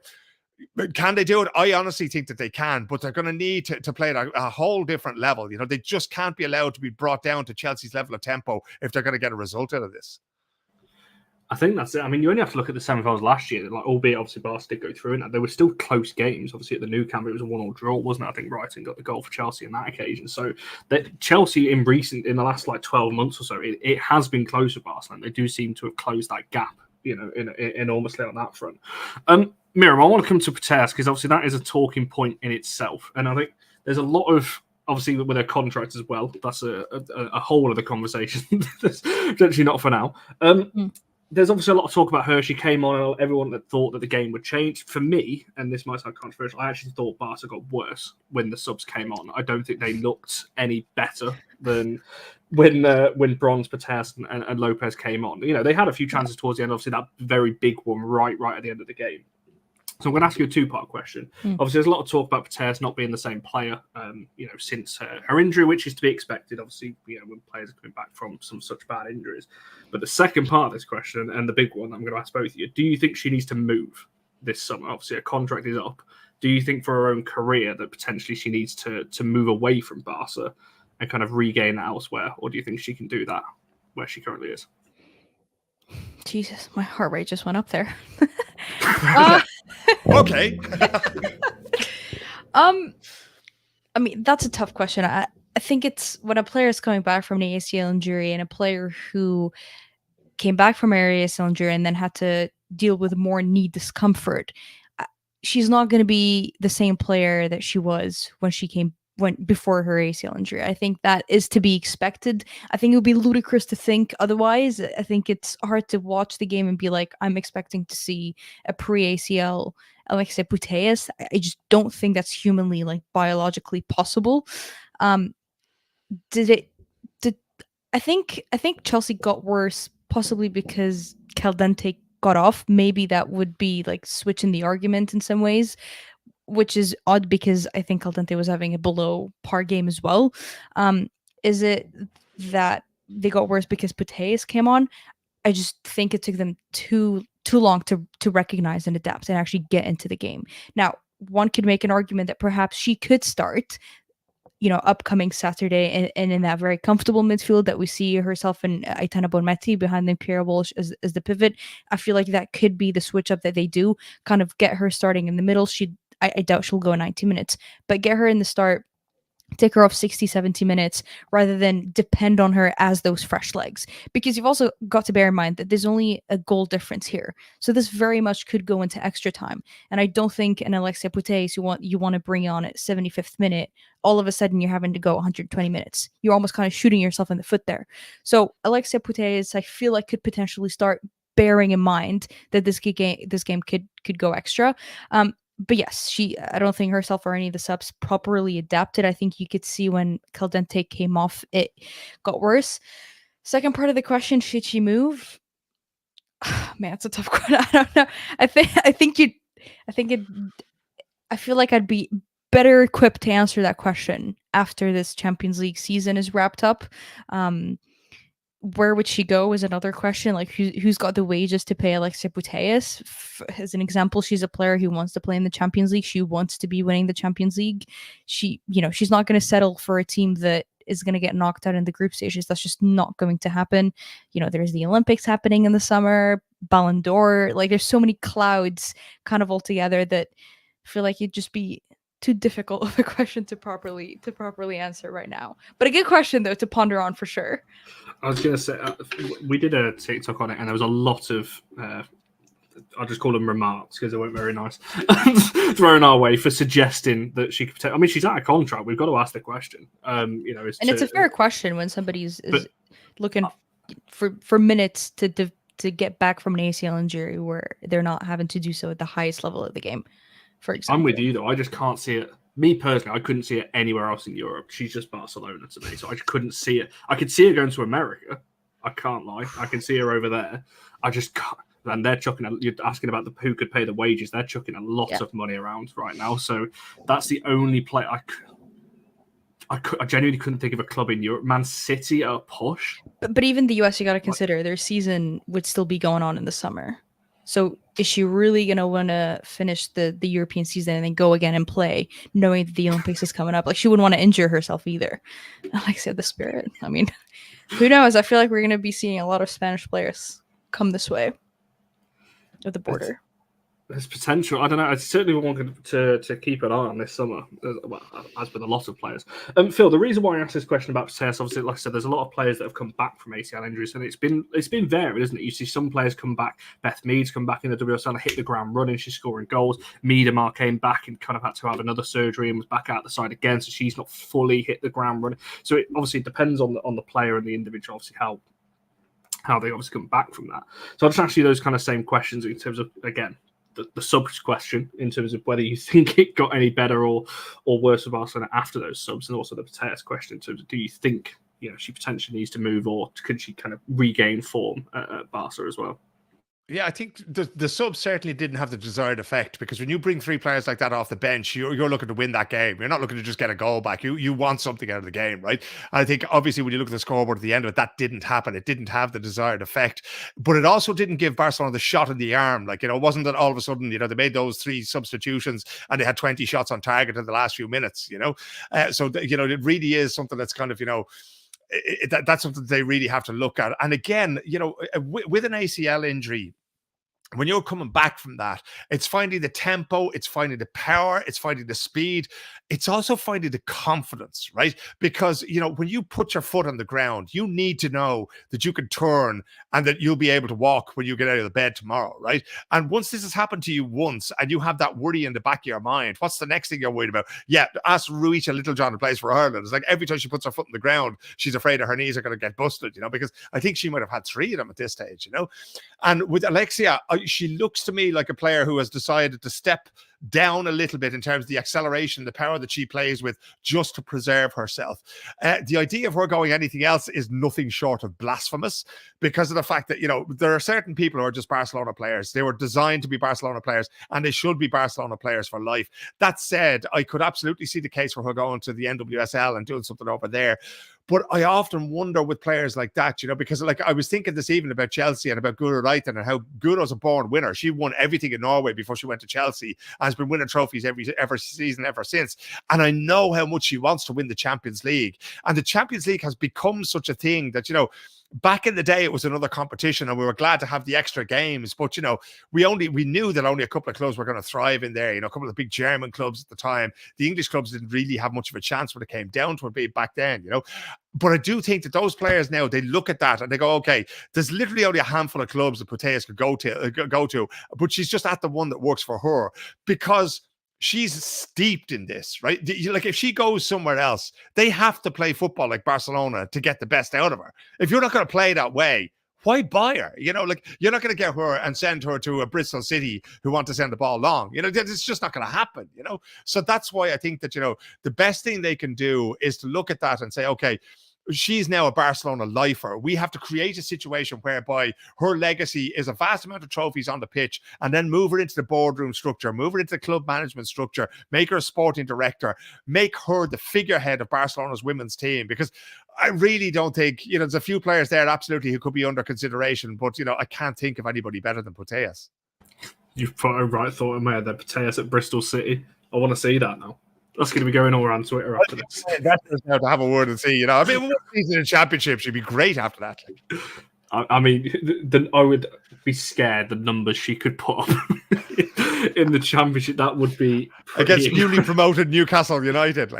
[SPEAKER 2] can they do it? I honestly think that they can, but they're going to need to play at a whole different level. You know, they just can't be allowed to be brought down to Chelsea's level of tempo if they're going to get a result out of this.
[SPEAKER 1] I think that's it. I mean, you only have to look at the semi-finals last year, like, albeit obviously Barca did go through, and there were still close games. Obviously, at the Nou Camp, it was a 1-1 draw, wasn't it? I think Brighton got the goal for Chelsea on that occasion. So that Chelsea in the last like 12 months or so, it has been close with Barcelona. They do seem to have closed that gap, you know, enormously on that front. Miriam, I want to come to Putellas because obviously that is a talking point in itself, and I think there's a lot of, obviously with their contract as well. That's a whole other conversation. That's actually not for now. There's obviously a lot of talk about her. She came on, everyone that thought that the game would change. For me, and this might sound controversial, I actually thought Barca got worse when the subs came on. I don't think they looked any better than when Bronze, Putellas and Lopez came on. You know, they had a few chances towards the end, obviously that very big one right at the end of the game. So I'm going to ask you a two-part question. Obviously, there's a lot of talk about Putellas not being the same player, you know, since her injury, which is to be expected. Obviously, you know, when players are coming back from some such bad injuries. But the second part of this question, and the big one, I'm going to ask both of you: do you think she needs to move this summer? Obviously, her contract is up. Do you think for her own career that potentially she needs to move away from Barca and kind of regain that elsewhere, or do you think she can do that where she currently is?
[SPEAKER 3] Jesus, my heart rate just went up there.
[SPEAKER 2] Okay.
[SPEAKER 3] I mean, that's a tough question. I think it's when a player is coming back from an ACL injury and a player who came back from an ACL injury and then had to deal with more knee discomfort. She's not going to be the same player that she was when before her ACL injury. I think that is to be expected. I think it would be ludicrous to think otherwise. I think it's hard to watch the game and be like, I'm expecting to see a pre-ACL Alexia Putellas. I just don't think that's humanly, like, biologically possible. I think Chelsea got worse possibly because Caldente got off. Maybe that would be like switching the argument in some ways, which is odd because I think Caldente was having a below par game as well. Is it that they got worse because Putellas came on? I just think it took them too long to recognize and adapt and actually get into the game. Now, one could make an argument that perhaps she could start upcoming Saturday, and in that very comfortable midfield that we see herself and Aitana Bonmati behind them, Pierre Walsh as the pivot. I feel like that could be the switch up that they do, kind of get her starting in the middle. I doubt she'll go 90 minutes, but get her in the start, take her off 60, 70 minutes rather than depend on her as those fresh legs. Because you've also got to bear in mind that there's only a goal difference here. So this very much could go into extra time. And I don't think an Alexia Putellas you want to bring on at 75th minute, all of a sudden you're having to go 120 minutes. You're almost kind of shooting yourself in the foot there. So Alexia Putellas, I feel like could potentially start, bearing in mind that this game could go extra. But yes, I don't think herself or any of the subs properly adapted. I think you could see when Caldente came off, it got worse. Second part of the question, should she move? Man, it's a tough question. I don't know. I feel like I'd be better equipped to answer that question after this Champions League season is wrapped up. Where would she go is another question. Like, who's got the wages to pay Alexia Putellas? As an example, she's a player who wants to play in the Champions League. She wants to be winning the Champions League. She's not going to settle for a team that is going to get knocked out in the group stages. That's just not going to happen. There's the Olympics happening in the summer, Ballon d'Or. Like, there's so many clouds kind of all together that I feel like it'd just be too difficult of a question to properly answer right now. But a good question though to ponder on for sure.
[SPEAKER 1] I was going to say, we did a TikTok on it, and there was a lot of, I'll just call them remarks because they weren't very nice, thrown our way for suggesting that she could. I mean, she's out of contract. We've got to ask the question.
[SPEAKER 3] It's a fair question when somebody's looking for minutes to get back from an ACL injury where they're not having to do so at the highest level of the game. For example,
[SPEAKER 1] I'm with you though. I just can't see it. Me personally, I couldn't see it anywhere else in Europe. She's just Barcelona to me, so I just couldn't see it. I could see her going to America. I can't lie. I can see her over there. I just can't. And they're chucking. You're asking about who could pay the wages. They're chucking a lot of money around right now. So that's the only play I genuinely couldn't think of a club in Europe. Man City are a push.
[SPEAKER 3] But even the US, you got to consider their season would still be going on in the summer. So is she really going to want to finish the European season and then go again and play, knowing that the Olympics is coming up? Like, she wouldn't want to injure herself either. Like I said, the spirit. I mean, who knows? I feel like we're going to be seeing a lot of Spanish players come this way at the border.
[SPEAKER 1] There's potential. I don't know. I certainly want to keep an eye on this summer, as with a lot of players. Phil, the reason why I asked this question about Putellas, obviously, like I said, there's a lot of players that have come back from ACL injuries, and it's been varied, isn't it? You see some players come back. Beth Mead's come back in the WSL and hit the ground running. She's scoring goals. Miedemar came back and kind of had to have another surgery and was back out the side again, so she's not fully hit the ground running. So it obviously depends on the player and the individual, obviously, how they obviously come back from that. So I'll just ask you those kind of same questions in terms of, again, the subs question in terms of whether you think it got any better or worse for Barcelona after those subs, and also the Putellas question in terms of, do you think she potentially needs to move, or could she kind of regain form at Barca as well?
[SPEAKER 2] Yeah, I think the subs certainly didn't have the desired effect, because when you bring three players like that off the bench, you're looking to win that game. You're not looking to just get a goal back. You want something out of the game, right? I think obviously when you look at the scoreboard at the end of it, that didn't happen. It didn't have the desired effect, but it also didn't give Barcelona the shot in the arm. Like, it wasn't that all of a sudden, they made those three substitutions and they had 20 shots on target in the last few minutes, So, it really is something that's kind of, that's something they really have to look at. And again, with an ACL injury, when you're coming back from that, it's finding the tempo, it's finding the power, it's finding the speed. It's also finding the confidence, right? Because, when you put your foot on the ground, you need to know that you can turn and that you'll be able to walk when you get out of the bed tomorrow, right? And once this has happened to you once and you have that worry in the back of your mind, what's the next thing you're worried about? Yeah, ask Ruicha Littlejohn, who plays for Ireland. It's like every time she puts her foot on the ground, she's afraid that her knees are going to get busted, because I think she might have had three of them at this stage, And with Alexia, she looks to me like a player who has decided to step down a little bit in terms of the acceleration, the power that she plays with, just to preserve herself. The idea of her going anything else is nothing short of blasphemous, because of the fact that, there are certain people who are just Barcelona players. They were designed to be Barcelona players, and they should be Barcelona players for life. That said, I could absolutely see the case for her going to the NWSL and doing something over there. But I often wonder with players like that, because like I was thinking this evening about Chelsea and about Guro Reiten and how Guro's a born winner. She won everything in Norway before she went to Chelsea, has been winning trophies every season ever since. And I know how much she wants to win the Champions League. And the Champions League has become such a thing that, back in the day, it was another competition and we were glad to have the extra games. But, we knew that only a couple of clubs were going to thrive in there. A couple of the big German clubs at the time. The English clubs didn't really have much of a chance when it came down to it back then, But I do think that those players now, they look at that and they go, okay, there's literally only a handful of clubs that Putellas could go to, but she's just at the one that works for her because she's steeped in this, right? Like if she goes somewhere else, they have to play football like Barcelona to get the best out of her. If you're not going to play that way, why buy her? You're not going to get her and send her to a Bristol City who want to send the ball long. It's just not going to happen, So that's why I think that, the best thing they can do is to look at that and say, okay, she's now a Barcelona lifer. We have to create a situation whereby her legacy is a vast amount of trophies on the pitch and then move her into the boardroom structure, move her into the club management structure, make her a sporting director, make her the figurehead of Barcelona's women's team. Because I really don't think, there's a few players there absolutely who could be under consideration, but, I can't think of anybody better than Putellas.
[SPEAKER 1] You've put a right thought in my head there, Putellas at Bristol City. I want to see that now. That's going to be going all around Twitter after this.
[SPEAKER 2] Investors now to have a word and see, one season in Championship should be great after that.
[SPEAKER 1] I mean, I would be scared the numbers she could put up in the Championship. That would be
[SPEAKER 2] against newly promoted Newcastle United.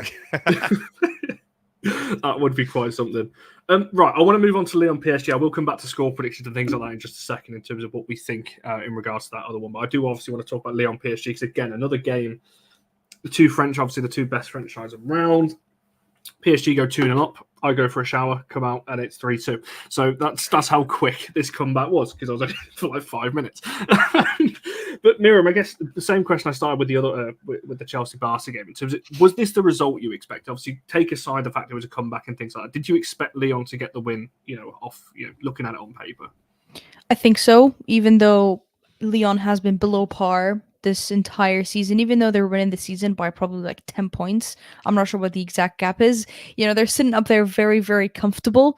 [SPEAKER 1] That would be quite something. Right, I want to move on to Lyon PSG. I will come back to score predictions and things like that in just a second in terms of what we think in regards to that other one. But I do obviously want to talk about Lyon PSG because, again, another game. The two French, obviously the two best French sides around. PSG go 2-0 up. I go for a shower, come out, and it's 3-2. So that's how quick this comeback was because I was only for like 5 minutes. But Miriam, I guess the same question I started with the other with the Chelsea-Barca game. In terms of, was this the result you expected? Obviously, take aside the fact it was a comeback and things like that. Did you expect Lyon to get the win? Off looking at it on paper.
[SPEAKER 3] I think so. Even though Lyon has been below par this entire season, even though they're winning the season by probably like 10 points. I'm not sure what the exact gap is. They're sitting up there very, very comfortably,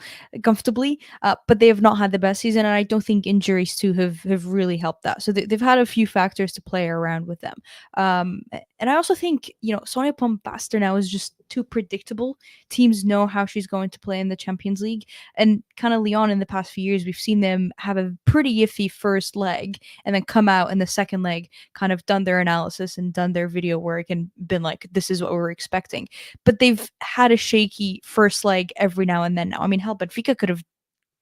[SPEAKER 3] but they have not had the best season. And I don't think injuries too have really helped that. So they've had a few factors to play around with them. And I also think, Sonia Pombasta now is just too predictable. Teams know how she's going to play in the Champions League. And kind of Lyon in the past few years, we've seen them have a pretty iffy first leg and then come out in the second leg, kind of done their analysis and done their video work and been like, this is what we're expecting. But they've had a shaky first leg every now and then now. I mean, hell, Benfica could have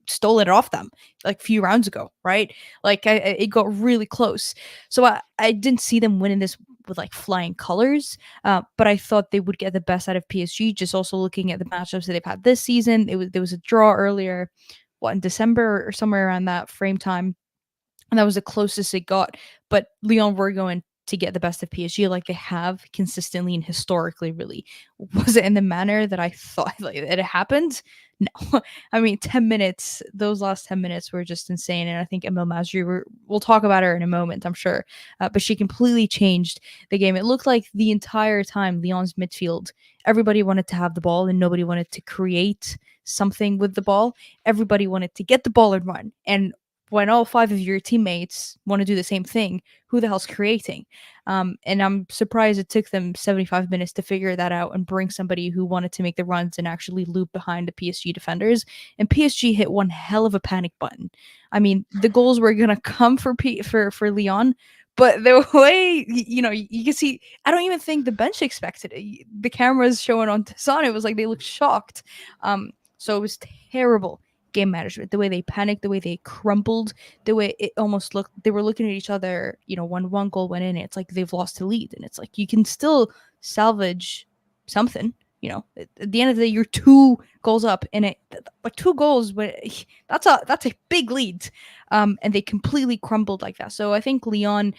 [SPEAKER 3] stolen it off them like a few rounds ago, right? It got really close. So I didn't see them winning this with like flying colors, but I thought they would get the best out of PSG. Just also looking at the matchups that they've had this season, there was a draw earlier, in December or somewhere around that frame time, and that was the closest it got. But Lyon were going to get the best of PSG like they have consistently and historically. Really, was it in the manner that I thought it happened? No. I mean, 10 minutes, those last 10 minutes were just insane. And I think Emile Masri, we'll talk about her in a moment, I'm sure. But she completely changed the game. It looked like the entire time, Lyon's midfield, everybody wanted to have the ball and nobody wanted to create something with the ball. Everybody wanted to get the ball and run. And when all 5 of your teammates want to do the same thing, who the hell's creating? And I'm surprised it took them 75 minutes to figure that out and bring somebody who wanted to make the runs and actually loop behind the PSG defenders. And PSG hit one hell of a panic button. I mean, the goals were going to come for Lyon, but the way, you can see, I don't even think the bench expected it. The cameras showing on Tassan, it was like they looked shocked. So it was terrible game management, the way they panicked, the way they crumbled, the way it almost looked, they were looking at each other, when one goal went in, it's like they've lost the lead. And it's like, you can still salvage something, at the end of the day, you're 2 goals up in it, like 2 goals, but that's a big lead. And they completely crumbled like that. So I think Lyon,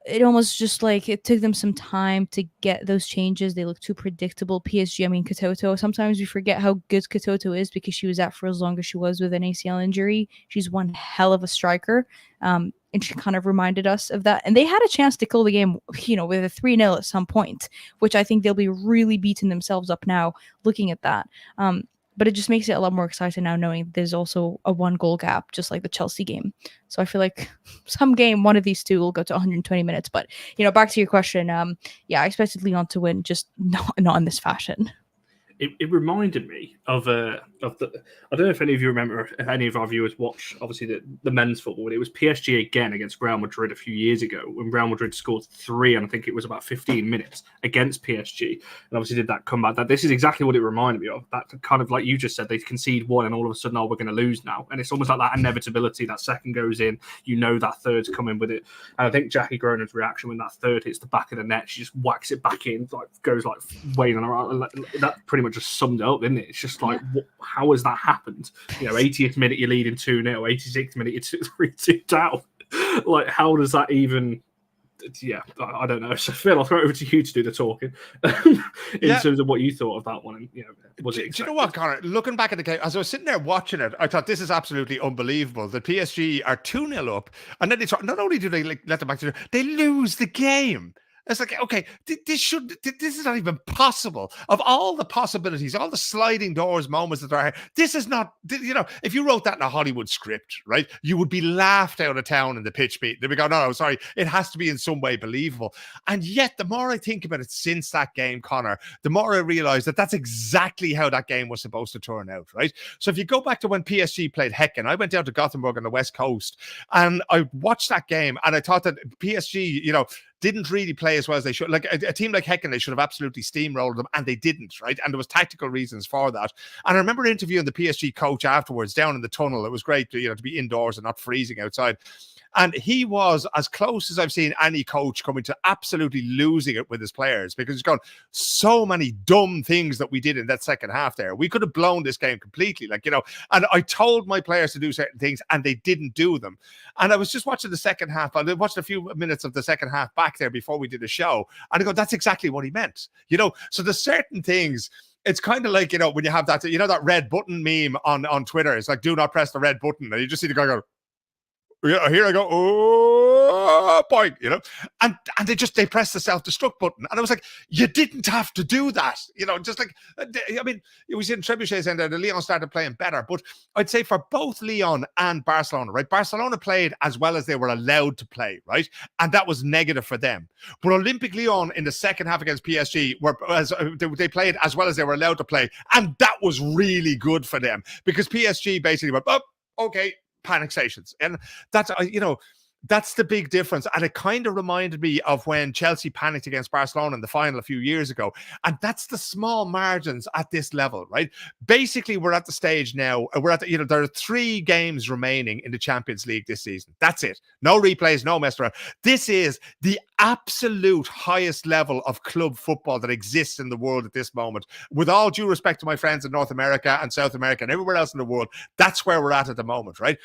[SPEAKER 3] it almost just like it took them some time to get those changes. They look too predictable. PSG, I mean, Katoto, sometimes we forget how good Katoto is because she was out for as long as she was with an ACL injury. She's one hell of a striker. And she kind of reminded us of that. And they had a chance to kill the game, with a 3-0 at some point, which I think they'll be really beating themselves up now looking at that. But it just makes it a lot more exciting now knowing there's also a 1 goal gap, just like the Chelsea game. So I feel like some game, one of these two will go to 120 minutes. But, back to your question, I expected Lyon to win, just not in this fashion.
[SPEAKER 1] It reminded me of the. I don't know if any of you remember, if any of our viewers watch, obviously the men's football. It was PSG again against Real Madrid a few years ago when Real Madrid scored 3, and I think it was about 15 minutes against PSG, and obviously did that comeback. That this is exactly what it reminded me of. That kind of like you just said, they concede 1, and all of a sudden, we're going to lose now, and it's almost like that inevitability. That second goes in, that third's coming with it, and I think Jackie Groenen's reaction when that third hits the back of the net, she just whacks it back in, like goes like wailing around. That pretty much just summed it up, didn't it? It's just like, how has that happened? 80th minute you're leading 2-0, 86th minute you're 3-2 down. Like, how does that even? Yeah, I don't know. So Phil, I'll throw it over to you to do the talking in terms of what you thought of that one. And was it?
[SPEAKER 2] Do you know what, Connor? Looking back at the game, as I was sitting there watching it, I thought this is absolutely unbelievable. The PSG are 2-0 up, and then not only do they let them back to, they lose the game. It's like, okay, this is not even possible. Of all the possibilities, all the sliding doors moments that are here, this is not, if you wrote that in a Hollywood script, right, you would be laughed out of town in the pitch beat. They'd be going, no, sorry, it has to be in some way believable. And yet, the more I think about it since that game, Connor, the more I realize that that's exactly how that game was supposed to turn out, right? So if you go back to when PSG played Häcken, I went down to Gothenburg on the West Coast, and I watched that game, and I thought that PSG, didn't really play as well as they should. Like a team like Häcken, they should have absolutely steamrolled them, and they didn't, right? And there was tactical reasons for that. And I remember interviewing the PSG coach afterwards down in the tunnel. It was great to be indoors and not freezing outside. And he was as close as I've seen any coach coming to absolutely losing it with his players, because he's gone so many dumb things that we did in that second half there. We could have blown this game completely, and I told my players to do certain things and they didn't do them. And I was just watching the second half. I watched a few minutes of the second half back there before we did the show. And I go, that's exactly what he meant. So there's certain things. It's kind of like, when you have that, that red button meme on Twitter. It's like, do not press the red button. And you just see the guy go, yeah, here I go. Oh, point, and they press the self-destruct button, and I was like, you didn't have to do that, just like, I mean, we see in Trebuchet's end there, the Lyon started playing better, but I'd say for both Lyon and Barcelona, right? Barcelona played as well as they were allowed to play, right? And that was negative for them. But Olympique Lyon in the second half against PSG they played as well as they were allowed to play, and that was really good for them, because PSG basically went, oh, okay, panic stations. And that's, that's the big difference. And it kind of reminded me of when Chelsea panicked against Barcelona in the final a few years ago. And that's the small margins at this level, right? Basically, we're at the stage now, there are 3 games remaining in the Champions League this season. That's it. No replays, no mess around. This is the absolute highest level of club football that exists in the world at this moment. With all due respect to my friends in North America and South America and everywhere else in the world, that's where we're at the moment, right?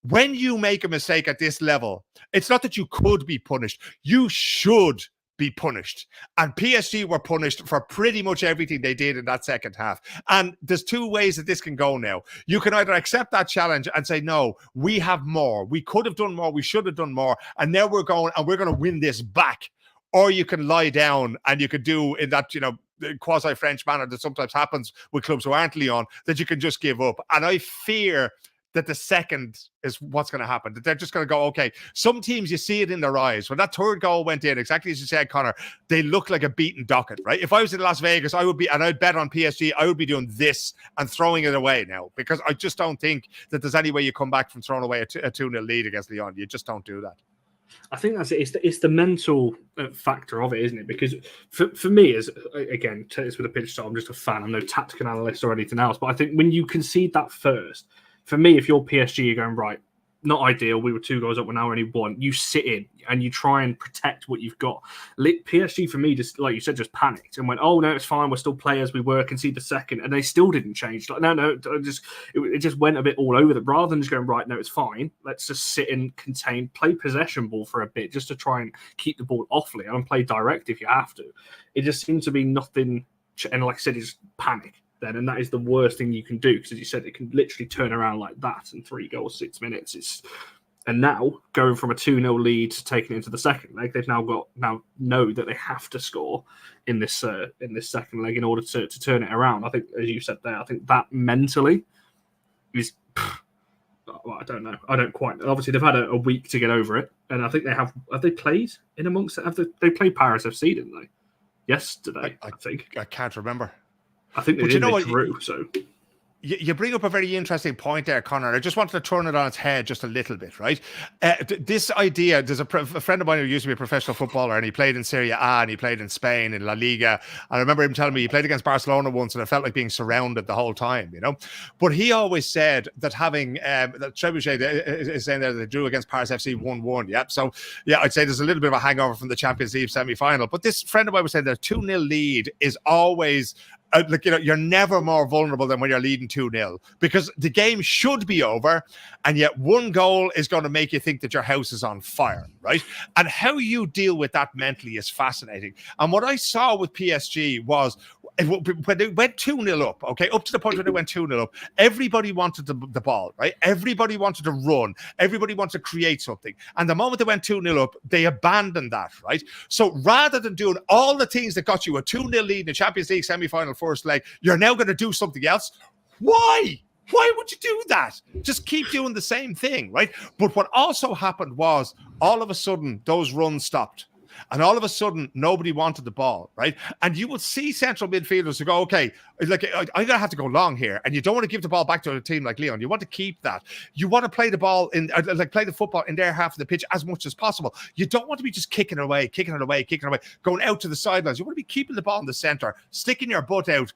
[SPEAKER 2] When you make a mistake at this level, it's not that you could be punished. You should be punished. And PSG were punished for pretty much everything they did in that second half. And there's 2 ways that this can go now. You can either accept that challenge and say, no, we have more. We could have done more. We should have done more. And now we're going to win this back. Or you can lie down and you could do in that, quasi-French manner that sometimes happens with clubs who aren't Lyon, that you can just give up. And I fear that the second is what's going to happen, that they're just going to go, okay, some teams, you see it in their eyes. When that third goal went in, exactly as you said, Connor, they look like a beaten docket, right? If I was in Las Vegas, I'd bet on PSG, I would be doing this and throwing it away now, because I just don't think that there's any way you come back from throwing away a 2-0 lead against Lyon. You just don't do that.
[SPEAKER 1] I think that's it. It's the mental factor of it, isn't it? Because for me, as again, take this with a pinch of salt, I'm just a fan. I'm no tactical analyst or anything else. But I think when you concede that first, for me, if you're PSG, you're going, right, not ideal. We were 2 goals up, we're now only 1. You sit in and you try and protect what you've got. PSG, for me, just like you said, just panicked and went, oh, no, it's fine. We're still players. We were, concede the second. And they still didn't change. Like, no, it just went a bit all over them. Rather than just going, right, no, it's fine. Let's just sit and contain, play possession ball for a bit just to try and keep the ball off Lyon and play direct if you have to. It just seems to be nothing. And like I said, it's panic. Then, and that is the worst thing you can do, because as you said, it can literally turn around like that in 3 goals, 6 minutes. And now, going from a 2-0 lead to taking it into the second leg, they've now know that they have to score in this second leg in order to turn it around. I think, as you said there, I think that mentally is. Well, I don't know. I don't quite. Obviously, they've had a week to get over it, and I think they have. Have they played in amongst it? They played Paris FC, didn't they? Yesterday, I think.
[SPEAKER 2] I can't remember.
[SPEAKER 1] I think they did. They drew. So
[SPEAKER 2] you bring up a very interesting point there, Connor. I just wanted to turn it on its head just a little bit, right? This idea, there's a friend of mine who used to be a professional footballer, and he played in Serie A and he played in Spain, in La Liga. I remember him telling me he played against Barcelona once and it felt like being surrounded the whole time, you know? But he always said that having, that Trebuchet is saying that they drew against Paris FC 1-1, yeah? So, yeah, I'd say there's a little bit of a hangover from the Champions League semi-final. But this friend of mine was saying that a 2-0 lead is always... you're never more vulnerable than when you're leading 2-0 because the game should be over, and yet one goal is going to make you think that your house is on fire, right? And how you deal with that mentally is fascinating. And what I saw with PSG was when they went 2-0 up, okay, up to the point where they went 2-0 up, everybody wanted the ball, right? Everybody wanted to run. Everybody wanted to create something. And the moment they went 2-0 up, they abandoned that, right? So rather than doing all the things that got you a 2-0 lead in the Champions League semi-final first leg, you're now going to do something else. Why? Why would you do that? Just keep doing the same thing, right? But what also happened was all of a sudden those runs stopped. And all of a sudden, nobody wanted the ball, right? And you would see central midfielders who go, okay, like I'm going to have to go long here. And you don't want to give the ball back to a team like Lyon. You want to keep that. You want to play the ball play the football in their half of the pitch as much as possible. You don't want to be just kicking it away, going out to the sidelines. You want to be keeping the ball in the center, sticking your butt out,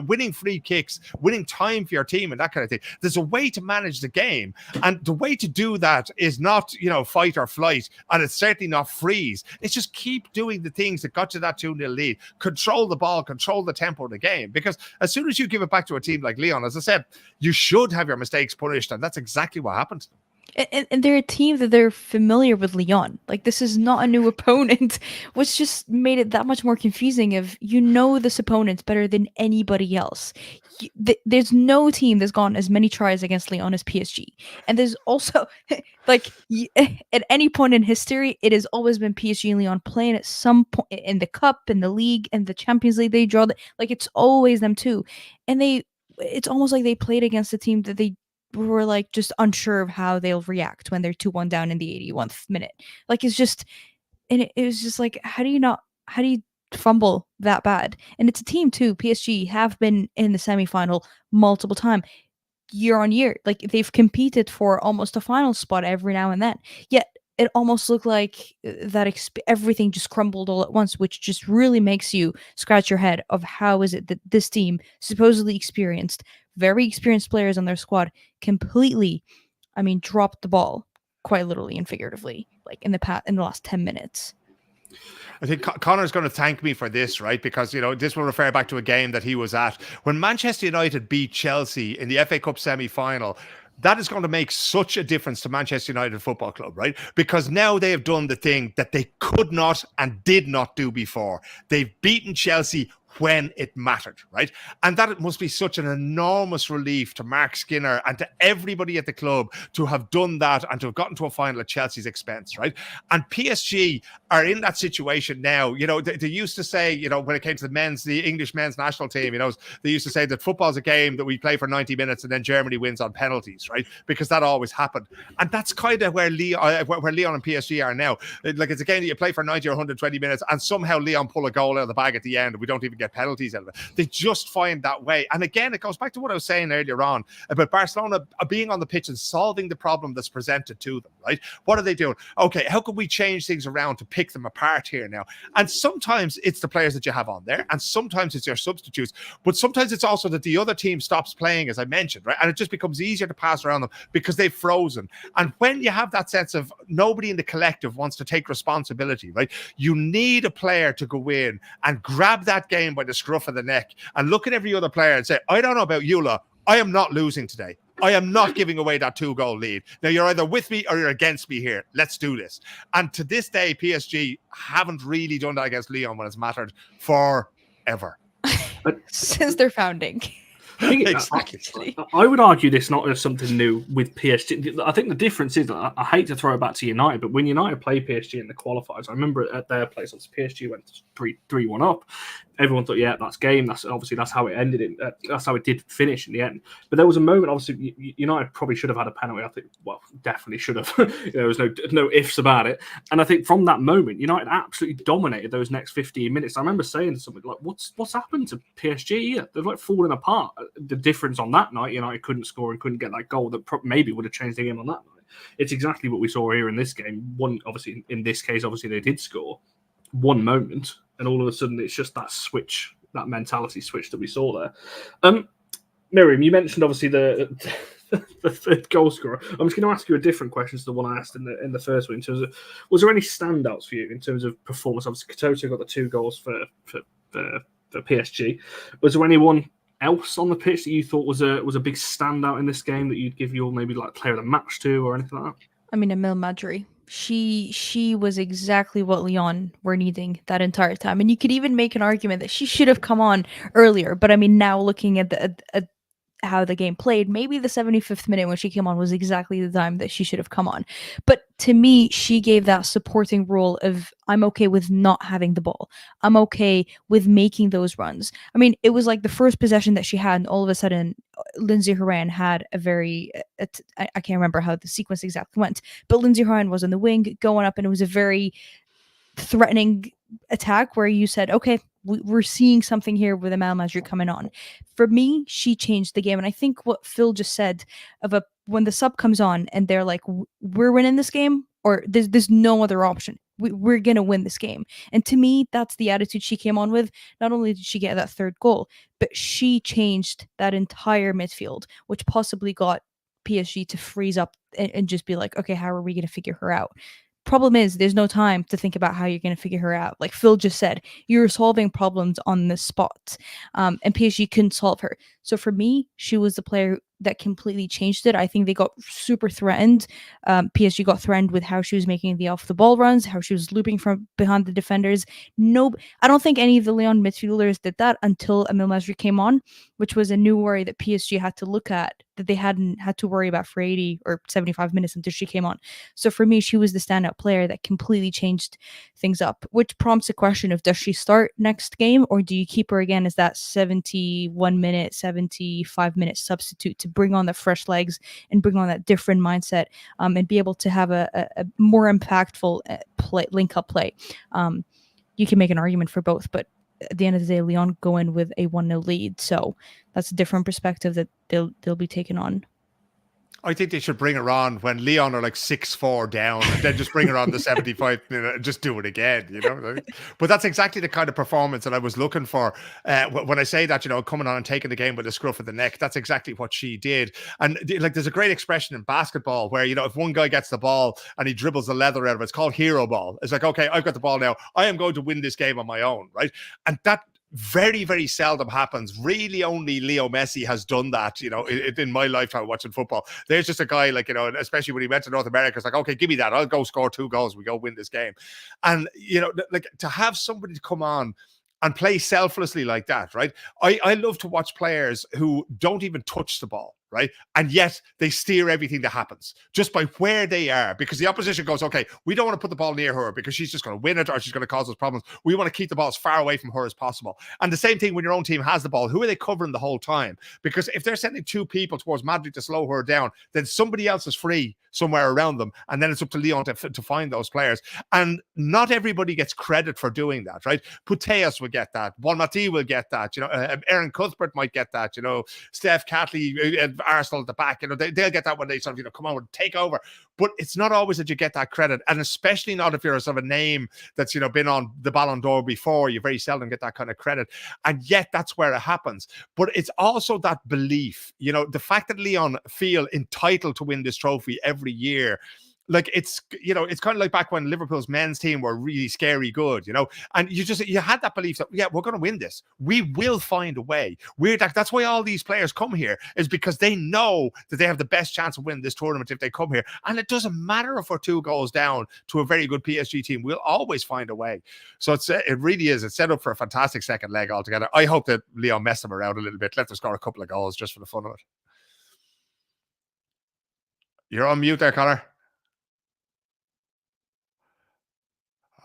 [SPEAKER 2] winning free kicks, winning time for your team and that kind of thing. There's a way to manage the game. And the way to do that is not, fight or flight. And it's certainly not freeze. It's just keep doing the things that got you that 2-0 lead. Control the ball, control the tempo of the game. Because as soon as you give it back to a team like Lyon, as I said, you should have your mistakes punished. And that's exactly what happened.
[SPEAKER 3] And they're a team that they're familiar with Lyon. Like, this is not a new opponent, which just made it that much more confusing of, this opponent better than anybody else. There's no team that's gone as many tries against Lyon as PSG. And there's also, at any point in history, it has always been PSG and Lyon playing at some point in the Cup, in the League, and the Champions League. They draw, it's always them too. And it's almost like they played against a team that they were just unsure of how they'll react when they're 2-1 down in the 81st minute. It's just, and it was just how do you fumble that bad? And it's a team too. PSG have been in the semi-final multiple times year on year. They've competed for almost a final spot every now and then. Yet it almost looked like that everything just crumbled all at once, which just really makes you scratch your head of how is it that this team, supposedly experienced, very experienced players on their squad, completely, dropped the ball, quite literally and figuratively, in the last 10 minutes.
[SPEAKER 2] I think Connor's going to thank me for this, right? Because, this will refer back to a game that he was at. When Manchester United beat Chelsea in the FA Cup semi-final, that is going to make such a difference to Manchester United Football Club, right? Because now they have done the thing that they could not and did not do before. They've beaten Chelsea when it mattered, right? And that must be such an enormous relief to Mark Skinner and to everybody at the club to have done that and to have gotten to a final at Chelsea's expense, right? And PSG are in that situation now. They used to say, when it came to the English men's national team, they used to say that football's a game that we play for 90 minutes and then Germany wins on penalties, right? Because that always happened. And that's kind of where Lyon and PSG are now. It's a game that you play for 90 or 120 minutes and somehow Lyon pull a goal out of the bag at the end and we don't even get penalties out of it. They just find that way. And again, it goes back to what I was saying earlier on about Barcelona being on the pitch and solving the problem that's presented to them, right? What are they doing? Okay, how can we change things around to pick them apart here now? And sometimes it's the players that you have on there, and sometimes it's your substitutes, but sometimes it's also that the other team stops playing, as I mentioned, right? And it just becomes easier to pass around them because they've frozen. And when you have that sense of nobody in the collective wants to take responsibility, right? You need a player to go in and grab that game by the scruff of the neck and look at every other player and say, I don't know about you lot, I am not losing today. I am not giving away that 2-goal lead. Now, you're either with me or you're against me here. Let's do this. And to this day, PSG haven't really done that against Lyon when it's mattered forever.
[SPEAKER 3] Since their founding.
[SPEAKER 1] I think
[SPEAKER 2] Exactly.
[SPEAKER 1] I would argue this not as something new with PSG. I think the difference is, I hate to throw it back to United, but when United played PSG in the qualifiers, I remember at their place, PSG went 3-1 up. Everyone thought, yeah, that's game. That's how it ended. That's how it did finish in the end. But there was a moment, obviously, United probably should have had a penalty. I think, well, definitely should have. There was no ifs about it. And I think from that moment, United absolutely dominated those next 15 minutes. I remember saying something like, "What's happened to PSG here? They're like falling apart." The difference on that night, United couldn't score and couldn't get that goal that maybe would have changed the game on that night. It's exactly what we saw here in this game. One, obviously, in this case, obviously they did score. One moment, and all of a sudden it's just that switch, that mentality switch that we saw there. Miriam, you mentioned obviously the third goal scorer. I'm just going to ask you a different question to the one I asked in the first one. In terms of, was there any standouts for you in terms of performance? Obviously, Katoto got the 2 goals for PSG. Was there anyone else on the pitch that you thought was a big standout in this game that you'd give your maybe like player of the match to or anything like that?
[SPEAKER 3] I mean, Emile Madri. She was exactly what Lyon were needing that entire time, and you could even make an argument that she should have come on earlier. But I mean, now looking at how the game played, maybe the 75th minute when she came on was exactly the time that she should have come on. But to me, she gave that supporting role of, I'm okay with not having the ball. I'm okay with making those runs. I mean, it was like the first possession that she had, and all of a sudden, Lindsay Horan had a very, I can't remember how the sequence exactly went, but Lindsay Horan was on the wing going up, and it was a very threatening attack where you said, okay, we're seeing something here with Emile Madri coming on. For me, she changed the game. And I think what Phil just said when the sub comes on and they're like, we're winning this game, or there's no other option. We're going to win this game. And to me, that's the attitude she came on with. Not only did she get that third goal, but she changed that entire midfield, which possibly got PSG to freeze up and just be like, okay, how are we going to figure her out? Problem is, there's no time to think about how you're going to figure her out. Like Phil just said, you're solving problems on the spot, and PSG couldn't solve her. So for me, she was the player that completely changed it. I think they got super threatened. PSG got threatened with how she was making the off the ball runs, how she was looping from behind the defenders. No, I don't think any of the Lyon midfielders did that until Emile Madri came on, which was a new worry that PSG had to look at, that they hadn't had to worry about for 80 or 75 minutes until she came on. So for me, she was the standout player that completely changed things up, which prompts a question of, does she start next game, or do you keep her again as that 71 minute, 75 minute substitute to bring on the fresh legs and bring on that different mindset, and be able to have a more impactful link-up play. You can make an argument for both, but at the end of the day, Lyon go in with a 1-0 lead, so that's a different perspective that they'll be taking on.
[SPEAKER 2] I think they should bring her on when Lyon are like 6-4 down, and then just bring her on the 75th minute and just do it again, you know. But that's exactly the kind of performance that I was looking for. When I say that, you know, coming on and taking the game with a scruff of the neck, that's exactly what she did. And like, there's a great expression in basketball where, you know, if one guy gets the ball and he dribbles the leather out of it, it's called hero ball. It's like, okay, I've got the ball now. I am going to win this game on my own, right? And that very, very seldom happens. Really, only Leo Messi has done that, you know, in my lifetime watching football. There's just a guy, like, you know, especially when he went to North America, it's like, okay, give me that. I'll go score 2 goals. We go win this game. And, you know, like, to have somebody to come on and play selflessly like that, right? I love to watch players who don't even touch the ball, right? And yet they steer everything that happens just by where they are, because the opposition goes, okay, we don't want to put the ball near her because she's just going to win it or she's going to cause us problems. We want to keep the ball as far away from her as possible. And the same thing when your own team has the ball, who are they covering the whole time? Because if they're sending 2 people towards Madrid to slow her down, then somebody else is free somewhere around them. And then it's up to Lyon to find those players. And not everybody gets credit for doing that, right? Putellas will get that. Bonmati will get that. You know, Aaron Cuthbert might get that. You know, Steph Catley at Arsenal at the back, you know, they'll get that when they sort of, you know, come on, take over. But it's not always that you get that credit. And especially not if you're a sort of a name that's, you know, been on the Ballon d'Or before. You very seldom get that kind of credit. And yet that's where it happens. But it's also that belief, you know, the fact that Lyon feel entitled to win this trophy every year Like it's kind of like back when Liverpool's men's team were really scary good, and you had that belief that we're going to win this. We will find a way. That's why all these players come here, is because they know that they have the best chance of winning this tournament if they come here. And it doesn't matter if we're 2 goals down to a very good PSG team. We'll always find a way. So it really is. It's set up for a fantastic second leg altogether. I hope that Lyon mess them around a little bit. Let them score a couple of goals just for the fun of it. You're on mute there, Connor.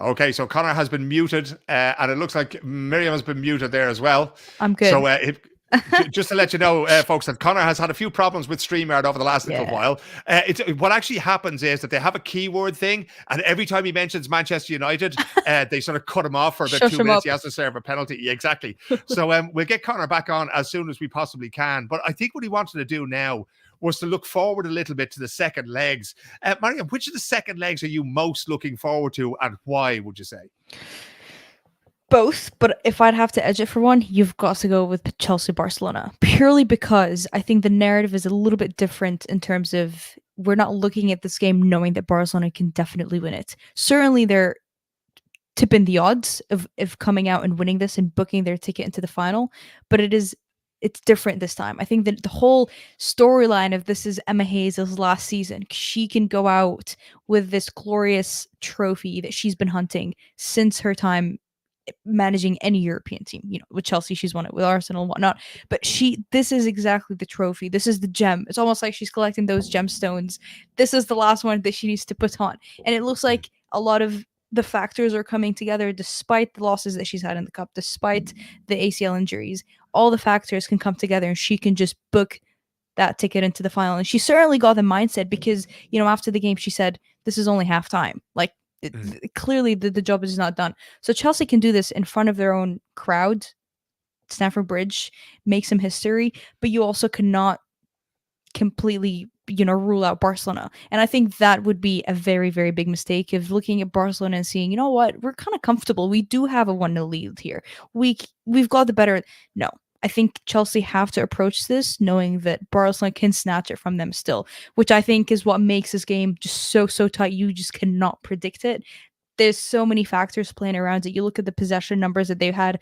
[SPEAKER 2] Okay, so Connor has been muted, and it looks like Miriam has been muted there as well.
[SPEAKER 3] I'm good.
[SPEAKER 2] So just to let you know, folks, that Connor has had a few problems with StreamYard over the last little while. What actually happens is that they have a keyword thing, and every time he mentions Manchester United, they sort of cut him off for about 2 minutes. He has to serve a penalty. Yeah, exactly. So we'll get Connor back on as soon as we possibly can. But I think what he wanted to do now was to look forward a little bit to the second legs. Mariam, which of the second legs are you most looking forward to, and why, would you say?
[SPEAKER 3] Both, but if I'd have to edge it for one, you've got to go with Chelsea-Barcelona, purely because I think the narrative is a little bit different in terms of we're not looking at this game knowing that Barcelona can definitely win it. Certainly they're tipping the odds of coming out and winning this and booking their ticket into the final, but it's different this time. I think that the whole storyline of this is Emma Hayes' last season. She can go out with this glorious trophy that she's been hunting since her time managing any European team. With Chelsea, she's won it, with Arsenal and whatnot. But this is exactly the trophy. This is the gem. It's almost like she's collecting those gemstones. This is the last one that she needs to put on. And it looks like a lot of the factors are coming together despite the losses that she's had in the cup, despite the ACL injuries. All the factors can come together and she can just book that ticket into the final. And she certainly got the mindset because, after the game, she said, this is only halftime. Like, clearly the job is not done. So Chelsea can do this in front of their own crowd, Stamford Bridge, make some history, but you also cannot completely rule out Barcelona. And I think that would be a very, very big mistake of looking at Barcelona and seeing, what, we're kind of comfortable. We do have a 1-0 lead here. We've got the better. No, I think Chelsea have to approach this knowing that Barcelona can snatch it from them still, which I think is what makes this game just so tight. You just cannot predict it. There's so many factors playing around it. You look at the possession numbers that they've had.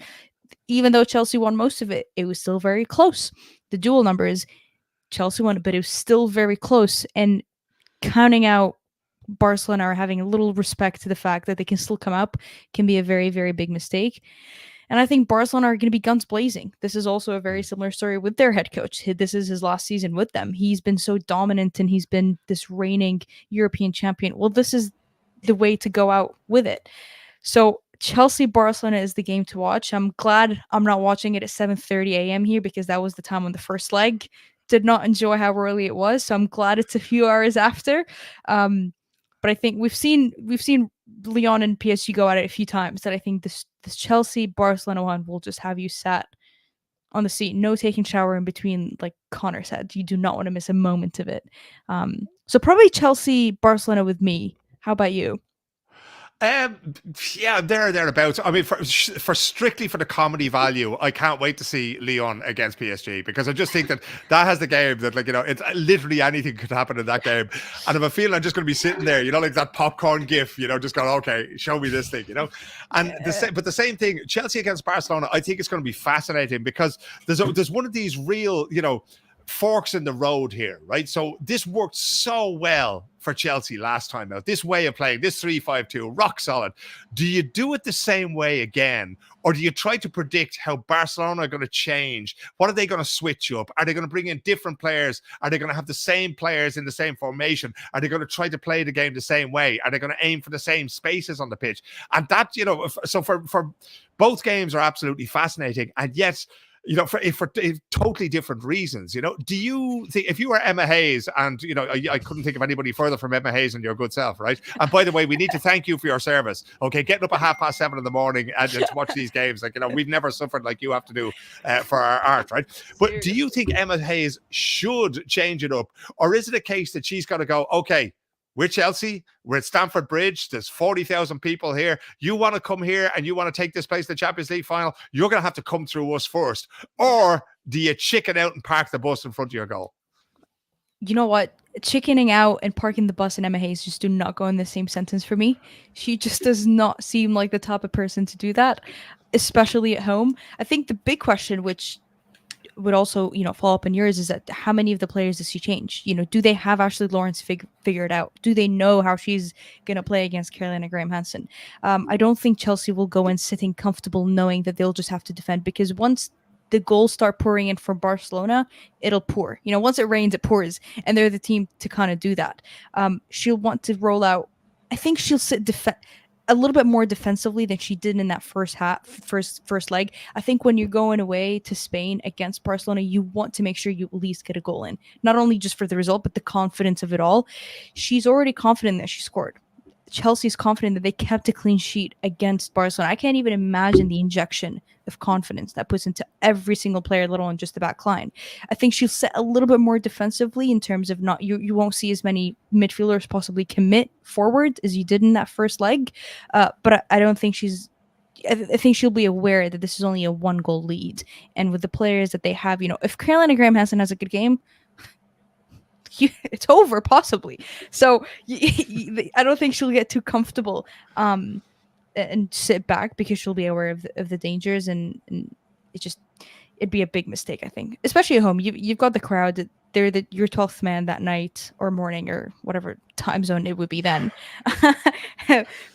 [SPEAKER 3] Even though Chelsea won most of it, it was still very close. The dual numbers, Chelsea won it, but it was still very close. And counting out Barcelona or having a little respect to the fact that they can still come up can be a very, very big mistake. And I think Barcelona are going to be guns blazing. This is also a very similar story with their head coach. This is his last season with them. He's been so dominant and he's been this reigning European champion. Well, this is the way to go out with it. So Chelsea-Barcelona is the game to watch. I'm glad I'm not watching it at 7:30 a.m. here because that was the time on the first leg. Did not enjoy how early it was, so I'm glad it's a few hours after. But I think we've seen Lyon and PSG go at it a few times. That I think this Chelsea-Barcelona one will just have you sat on the seat, no taking shower in between, like Connor said. You do not want to miss a moment of it. So probably Chelsea-Barcelona with me. How about you?
[SPEAKER 2] Yeah, thereabouts. I mean, for strictly for the comedy value, I can't wait to see Lyon against PSG because I just think that has the game that, it's literally anything could happen in that game. And if I feel I'm just going to be sitting there, like that popcorn gif, just going, okay, show me this thing, And but the same thing, Chelsea against Barcelona, I think it's going to be fascinating because there's one of these real, forks in the road here, right? So this worked so well for Chelsea last time out. This way of playing, this 3-5-2, rock solid. Do you do it the same way again? Or do you try to predict how Barcelona are going to change? What are they going to switch up? Are they going to bring in different players? Are they going to have the same players in the same formation? Are they going to try to play the game the same way? Are they going to aim for the same spaces on the pitch? And that, so for both games are absolutely fascinating. And yet, for totally different reasons, do you think if you were Emma Hayes and, I couldn't think of anybody further from Emma Hayes and your good self, right? And by the way, we need to thank you for your service. Okay. Getting up at 7:30 in the morning and to watch these games, we've never suffered like you have to do for our art, right? But do you think Emma Hayes should change it up? Or is it a case that she's got to go, okay, we're Chelsea. We're at Stamford Bridge. There's 40,000 people here. You want to come here and you want to take this place to the Champions League final, you're going to have to come through us first. Or do you chicken out and park the bus in front of your goal?
[SPEAKER 3] you know what? Chickening out and parking the bus and Emma Hayes just do not go in the same sentence for me. She just does not seem like the type of person to do that, especially at home. I think the big question, which would also, follow up on yours, is that how many of the players does she change? Do they have Ashley Lawrence figured out? Do they know how she's going to play against Carolina Graham Hansen? I don't think Chelsea will go in sitting comfortable knowing that they'll just have to defend, because once the goals start pouring in from Barcelona, it'll pour. Once it rains, it pours, and they're the team to kind of do that. She'll want to roll out. I think she'll sit a little bit more defensively than she did in that first leg. I think when you're going away to Spain against Barcelona, you want to make sure you at least get a goal in, not only just for the result, but the confidence of it all. She's already confident that she scored. Chelsea's confident that they kept a clean sheet against Barcelona. I can't even imagine the injection of confidence that puts into every single player, let alone just the back line. I think she'll set a little bit more defensively in terms of you won't see as many midfielders possibly commit forward as you did in that first leg. But I don't think I think she'll be aware that this is only a 1-goal lead. And with the players that they have, if Carolina Graham Hansen has a good game, it's over possibly. So I don't think she'll get too comfortable and sit back, because she'll be aware of the dangers, and it'd be a big mistake, I think, especially at home. You've got the crowd. They're your 12th man that night or morning or whatever time zone it would be then.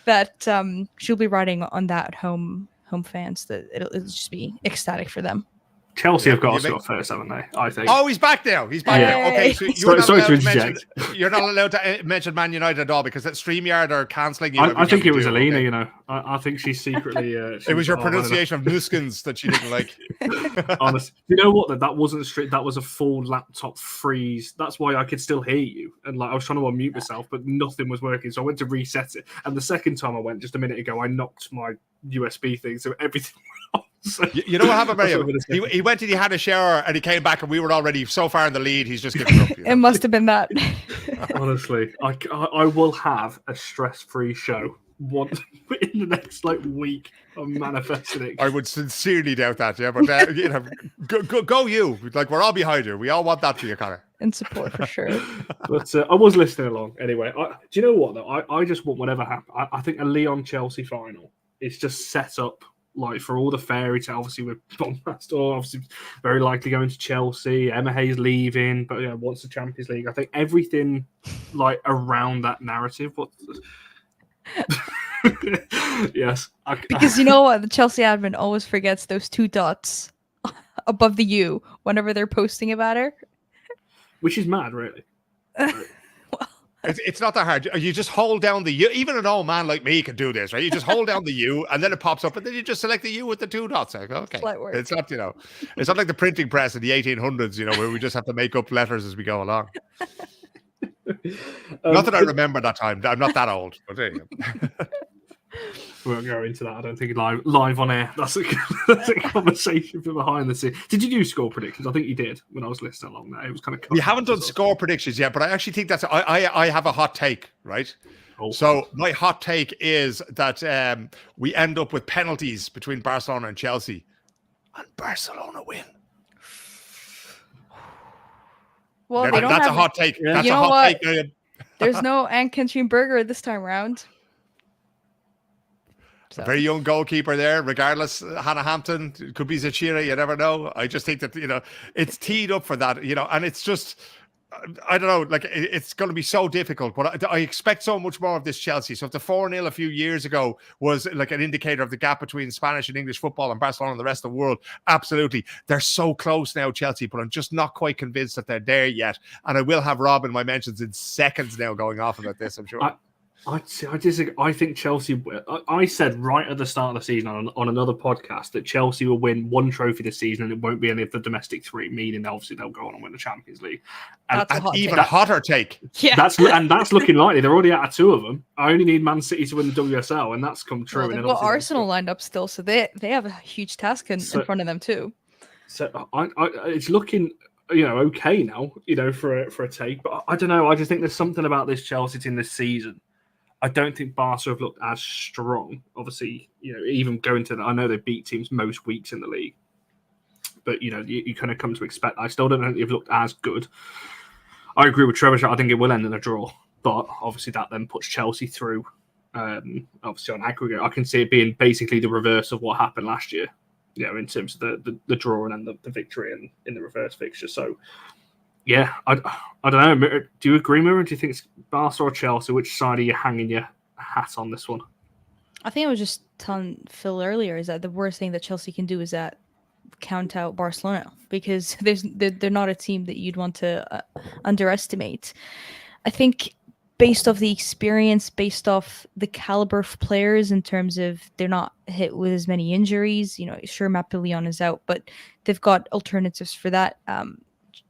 [SPEAKER 3] That she'll be riding on that home fans. That it'll just be ecstatic for them.
[SPEAKER 1] Chelsea have got to score first, haven't they? I think.
[SPEAKER 2] Oh, he's back now. He's back now. Okay, so you're not allowed to mention Man United at all, because that StreamYard are cancelling you.
[SPEAKER 1] I think it was Alina. I think she's secretly.
[SPEAKER 2] It was your pronunciation of Nuskins that she didn't like.
[SPEAKER 1] Honestly, you know what? That wasn't strict. That was a full laptop freeze. That's why I could still hear you. And I was trying to unmute myself, but nothing was working. So I went to reset it. And the second time I went, just a minute ago, I knocked my USB thing, so everything went off. So,
[SPEAKER 2] you know what happened, Mario? He went and he had a shower and he came back and we were already so far in the lead. He's just giving up.
[SPEAKER 3] It must have been that.
[SPEAKER 1] Honestly, I will have a stress-free show in the next week. I'm manifesting it.
[SPEAKER 2] I would sincerely doubt that, yeah. But go you. We're all behind you. We all want that for you, Connor.
[SPEAKER 3] And support for sure.
[SPEAKER 1] But I was listening along anyway. Do you know what though? I just want whatever happens. I think a Lyon Chelsea final is just set up for all the fairy tale. Obviously, with Bombastor, obviously very likely going to Chelsea. Emma Hayes leaving, but wants the Champions League. I think everything around that narrative. Yes,
[SPEAKER 3] because you know what, the Chelsea admin always forgets those 2 dots above the U whenever they're posting about her,
[SPEAKER 1] which is mad, really.
[SPEAKER 2] It's not that hard. You just hold down the U. Even an old man like me can do this, right? You just hold down the U and then it pops up and then you just select the U with the 2 dots. Okay. It's not, it's not like the printing press in the 1800s, where we just have to make up letters as we go along. Not that I remember that time. I'm not that old, but there you go.
[SPEAKER 1] We won't go into that. I don't think live on air. That's a conversation for behind the scenes. Did you do score predictions? I think you did when I was listening along there. It was kind of.
[SPEAKER 2] We haven't done score predictions yet, but I actually think that's. I have a hot take, right? Oh. So my hot take is that we end up with penalties between Barcelona and Chelsea, and Barcelona win.
[SPEAKER 3] Well,
[SPEAKER 2] that's a hot take.
[SPEAKER 3] Yeah.
[SPEAKER 2] That's a hot take.
[SPEAKER 3] There's no Anne-Catherine Berger this time around.
[SPEAKER 2] So. A very young goalkeeper there, regardless. Hannah Hampton, it could be Zachira, you never know. I just think that, it's teed up for that, and it's just, I don't know, it's going to be so difficult, but I expect so much more of this Chelsea. So if the 4-0 a few years ago was an indicator of the gap between Spanish and English football and Barcelona and the rest of the world, absolutely. They're so close now, Chelsea, but I'm just not quite convinced that they're there yet. And I will have Rob in my mentions in seconds now going off about this, I'm sure.
[SPEAKER 1] I disagree. I think Chelsea. I said right at the start of the season on another podcast that Chelsea will win 1 trophy this season, and it won't be any of the domestic 3. Meaning, obviously, they'll go on and win the Champions League. And
[SPEAKER 2] that's an even hotter take.
[SPEAKER 3] Yeah,
[SPEAKER 1] that's looking likely. They're already out of 2 of them. I only need Man City to win the WSL, and that's come true.
[SPEAKER 3] Well, they've got Arsenal lined up still, so they have a huge task in front of them too.
[SPEAKER 1] So it's looking. Okay now. For a take, but I don't know. I just think there's something about this Chelsea team this season. I don't think Barca have looked as strong. Obviously, even going to I know they beat teams most weeks in the league, but you kind of come to expect. I still don't think they've looked as good. I agree with Trevor. I think it will end in a draw, but obviously that then puts Chelsea through. Obviously on aggregate, I can see it being basically the reverse of what happened last year. In terms of the draw and then the victory in the reverse fixture. So, yeah, I don't know. Do you agree, Mira? Do you think it's Barca or Chelsea? Which side are you hanging your hat on this one?
[SPEAKER 3] I think I was just telling Phil earlier is that the worst thing that Chelsea can do is that count out Barcelona, because they're not a team that you'd want to underestimate. I think based off the experience, based off the caliber of players in terms of they're not hit with as many injuries, sure, Matt Lyon is out, but they've got alternatives for that.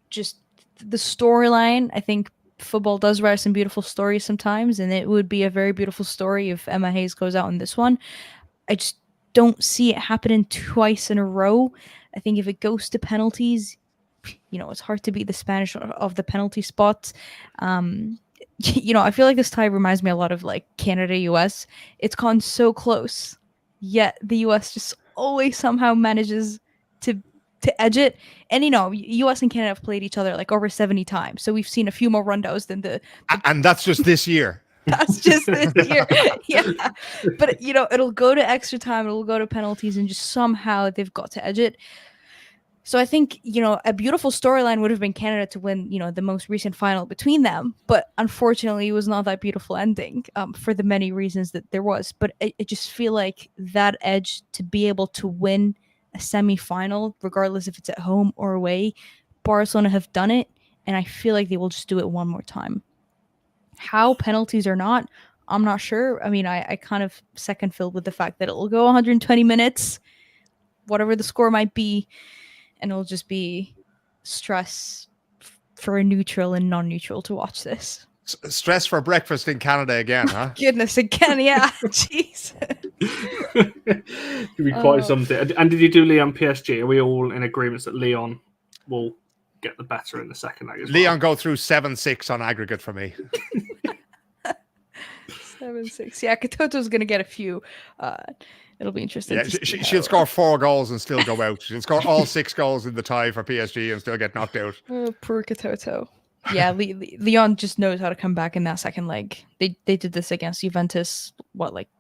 [SPEAKER 3] Just the storyline, I think football does write some beautiful stories sometimes, and it would be a very beautiful story if Emma Hayes goes out in this one. I just don't see it happening twice in a row. I think if it goes to penalties, it's hard to beat the Spanish of the penalty spot. I feel like this tie reminds me a lot of like Canada-US. It's gone so close, yet the US just always somehow manages to edge it. And US and Canada have played each other like over 70 times, so we've seen a few more rundos than the
[SPEAKER 2] and that's just this year.
[SPEAKER 3] That's just this year. Yeah. But, it'll go to extra time, it'll go to penalties, and just somehow they've got to edge it. So I think, a beautiful storyline would have been Canada to win, the most recent final between them. But unfortunately, it was not that beautiful ending for the many reasons that there was. But I just feel like that edge to be able to win a semi-final, regardless if it's at home or away, Barcelona have done it. And I feel like they will just do it one more time. How penalties or not, I'm not sure. I mean, I kind of second Phil with the fact that it will go 120 minutes, whatever the score might be, and it'll just be stress for a neutral and non-neutral to watch this.
[SPEAKER 2] Stress for breakfast in Canada again, huh?
[SPEAKER 3] Goodness, again, yeah. Jeez.
[SPEAKER 1] Could be quite something. And did you do Lyon PSG? Are we all in agreement that Lyon will get the better in the second leg as well?
[SPEAKER 2] Lyon go through 7-6 on aggregate for me.
[SPEAKER 3] 7-6. Yeah, Katoto's going to get a few. It'll be interesting.
[SPEAKER 2] Yeah, she'll score 4 goals and still go out. She'll score all 6 goals in the tie for PSG and still get knocked out.
[SPEAKER 3] Oh, poor Katoto. Yeah, Lyon just knows how to come back in that second leg. They did this against Juventus,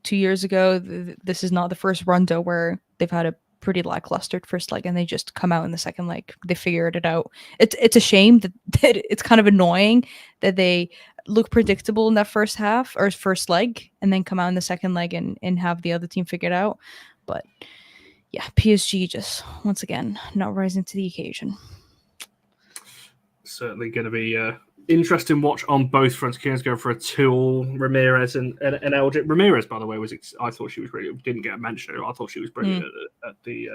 [SPEAKER 3] 2 years ago? This is not the first rondo where they've had a pretty lackluster first leg and they just come out in the second leg. They figured it out. It's a shame that it's kind of annoying that they look predictable in that first half or first leg and then come out in the second leg and have the other team figured out. But yeah, PSG just once again not rising to the occasion.
[SPEAKER 1] Certainly going to be interesting watch on both fronts. Kieran's going for a 2-2. Ramirez and LJ. Ramirez, by the way, I thought she was really didn't get a mention. I thought she was brilliant at the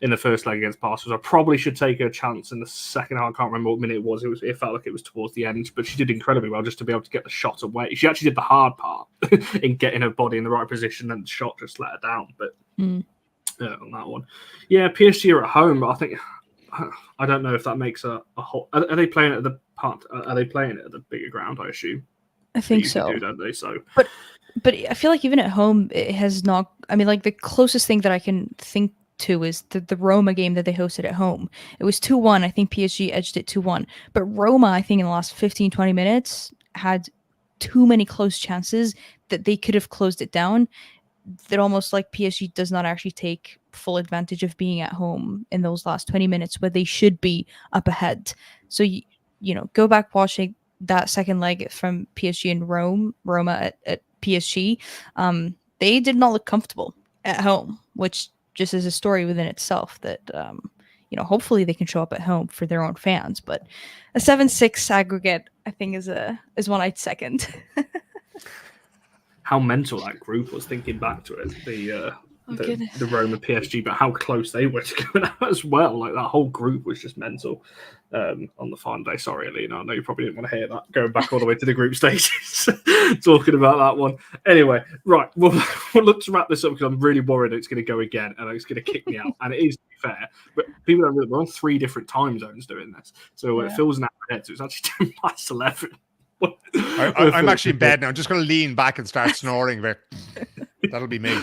[SPEAKER 1] in the first leg against Barcelona. I probably should take a chance in the second half. I can't remember what minute it was. It felt like it was towards the end, but she did incredibly well just to be able to get the shot away. She actually did the hard part in getting her body in the right position, and the shot just let her down. But on that one, yeah, PSG are at home. I think. I don't know if that makes a whole. Are they playing it at the part? Are they playing it at the bigger ground? I assume.
[SPEAKER 3] I think so.
[SPEAKER 1] Do, don't they? So,
[SPEAKER 3] but I feel like even at home, it has not. I mean, like the closest thing that I can think to is the Roma game that they hosted at home. It was 2-1. I think PSG edged it 2-1. But Roma, I think in the last 15-20 minutes, had too many close chances that they could have closed it down. That almost like PSG does not actually take full advantage of being at home in those last 20 minutes where they should be up ahead. So, go back watching that second leg from PSG and Roma at PSG. They did not look comfortable at home, which just is a story within itself that, hopefully they can show up at home for their own fans. But a 7-6 aggregate, I think, is one I'd second.
[SPEAKER 1] How mental that group was, thinking back to it, the Roma PSG, but how close they were to going out as well. Like that whole group was just mental on the final day. Sorry, Alina, I know you probably didn't want to hear that, going back all the way to the group stages, talking about that one. Anyway, right, we'll look to wrap this up because I'm really worried it's going to go again and it's going to kick me out. And it is, to be fair, but people don't really, we're on 3 different time zones doing this. So it feels an hour ahead, so it's actually 10:11.
[SPEAKER 2] I'm actually in bed now. I'm just going to lean back and start snoring, Vic. That'll be me.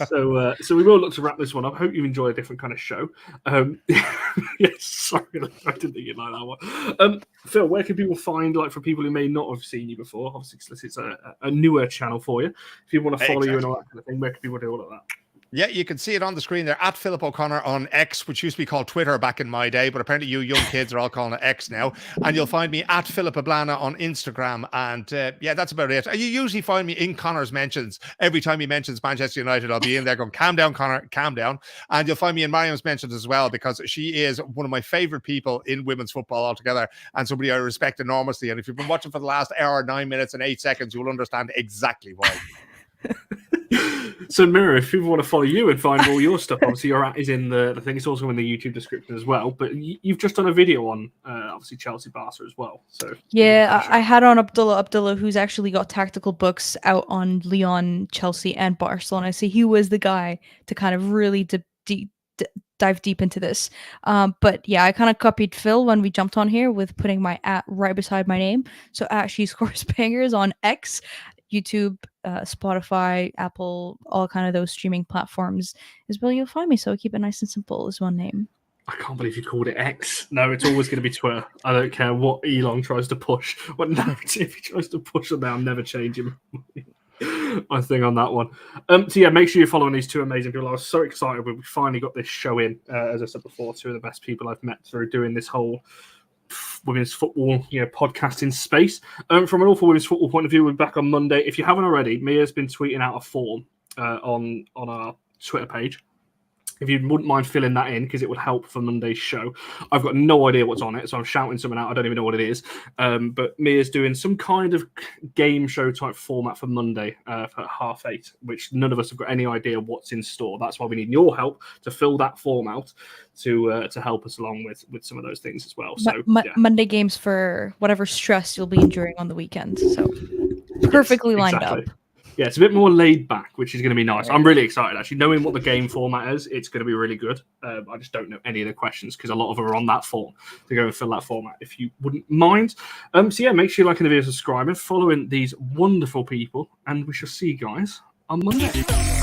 [SPEAKER 1] So we will look to wrap this one up. Hope you enjoy a different kind of show. Yes, sorry, I didn't think you'd like that one. Phil, where can people find, like, for people who may not have seen you before? Obviously, it's a newer channel for you. If you want to follow you and all that kind of thing, where can people do all of that?
[SPEAKER 2] Yeah, you can see it on the screen there, at Philip O'Connor on X, which used to be called Twitter back in my day, but apparently you young kids are all calling it X now. And you'll find me at Philip Ablana on Instagram. And yeah, that's about it. You usually find me in Connor's mentions. Every time he mentions Manchester United, I'll be in there going, calm down, Connor, calm down. And you'll find me in Mariam's mentions as well, because she is one of my favorite people in women's football altogether, and somebody I respect enormously. And if you've been watching for the last hour, 9 minutes and 8 seconds, you will understand exactly why.
[SPEAKER 1] So, Mira, if people want to follow you and find all your stuff, obviously your at is in the thing. It's also in the YouTube description as well. But you've just done a video on obviously Chelsea Barca as well. So
[SPEAKER 3] yeah, I had on Abdullah, who's actually got tactical books out on Lyon, Chelsea, and Barcelona. So he was the guy to kind of really dive deep into this. But yeah, I kind of copied Phil when we jumped on here with putting my at right beside my name. So at She Scores Bangers on X, YouTube, Spotify, Apple, all kind of those streaming platforms is where you'll find me. So keep it nice and simple as one name.
[SPEAKER 1] I can't believe you called it X. No, it's always going to be Twitter. I don't care what Elon tries to push, what narrative he tries to push on there. I'm never changing my thing on that one. So yeah, make sure you're following these two amazing people. I was so excited when we finally got this show in. As I said before, two of the best people I've met through doing this whole women's football, podcasting space. From an awful women's football point of view, we're back on Monday. If you haven't already, Mia's been tweeting out a form on our Twitter page. If you wouldn't mind filling that in, because it would help for Monday's show. I've got no idea what's on it, so I'm shouting something out. I don't even know what it is. But Mia's doing some kind of game show type format for Monday for 8:30, which none of us have got any idea what's in store. That's why we need your help to fill that form out to help us along with some of those things as well. So
[SPEAKER 3] Monday games for whatever stress you'll be enduring on the weekend. So perfectly lined up.
[SPEAKER 1] Yeah, it's a bit more laid back, which is going to be nice. I'm really excited, actually. Knowing what the game format is, it's going to be really good. I just don't know any of the questions because a lot of them are on that form to go and fill that format, if you wouldn't mind. So yeah, make sure you're liking the video, subscribing, following these wonderful people, and we shall see you guys on Monday.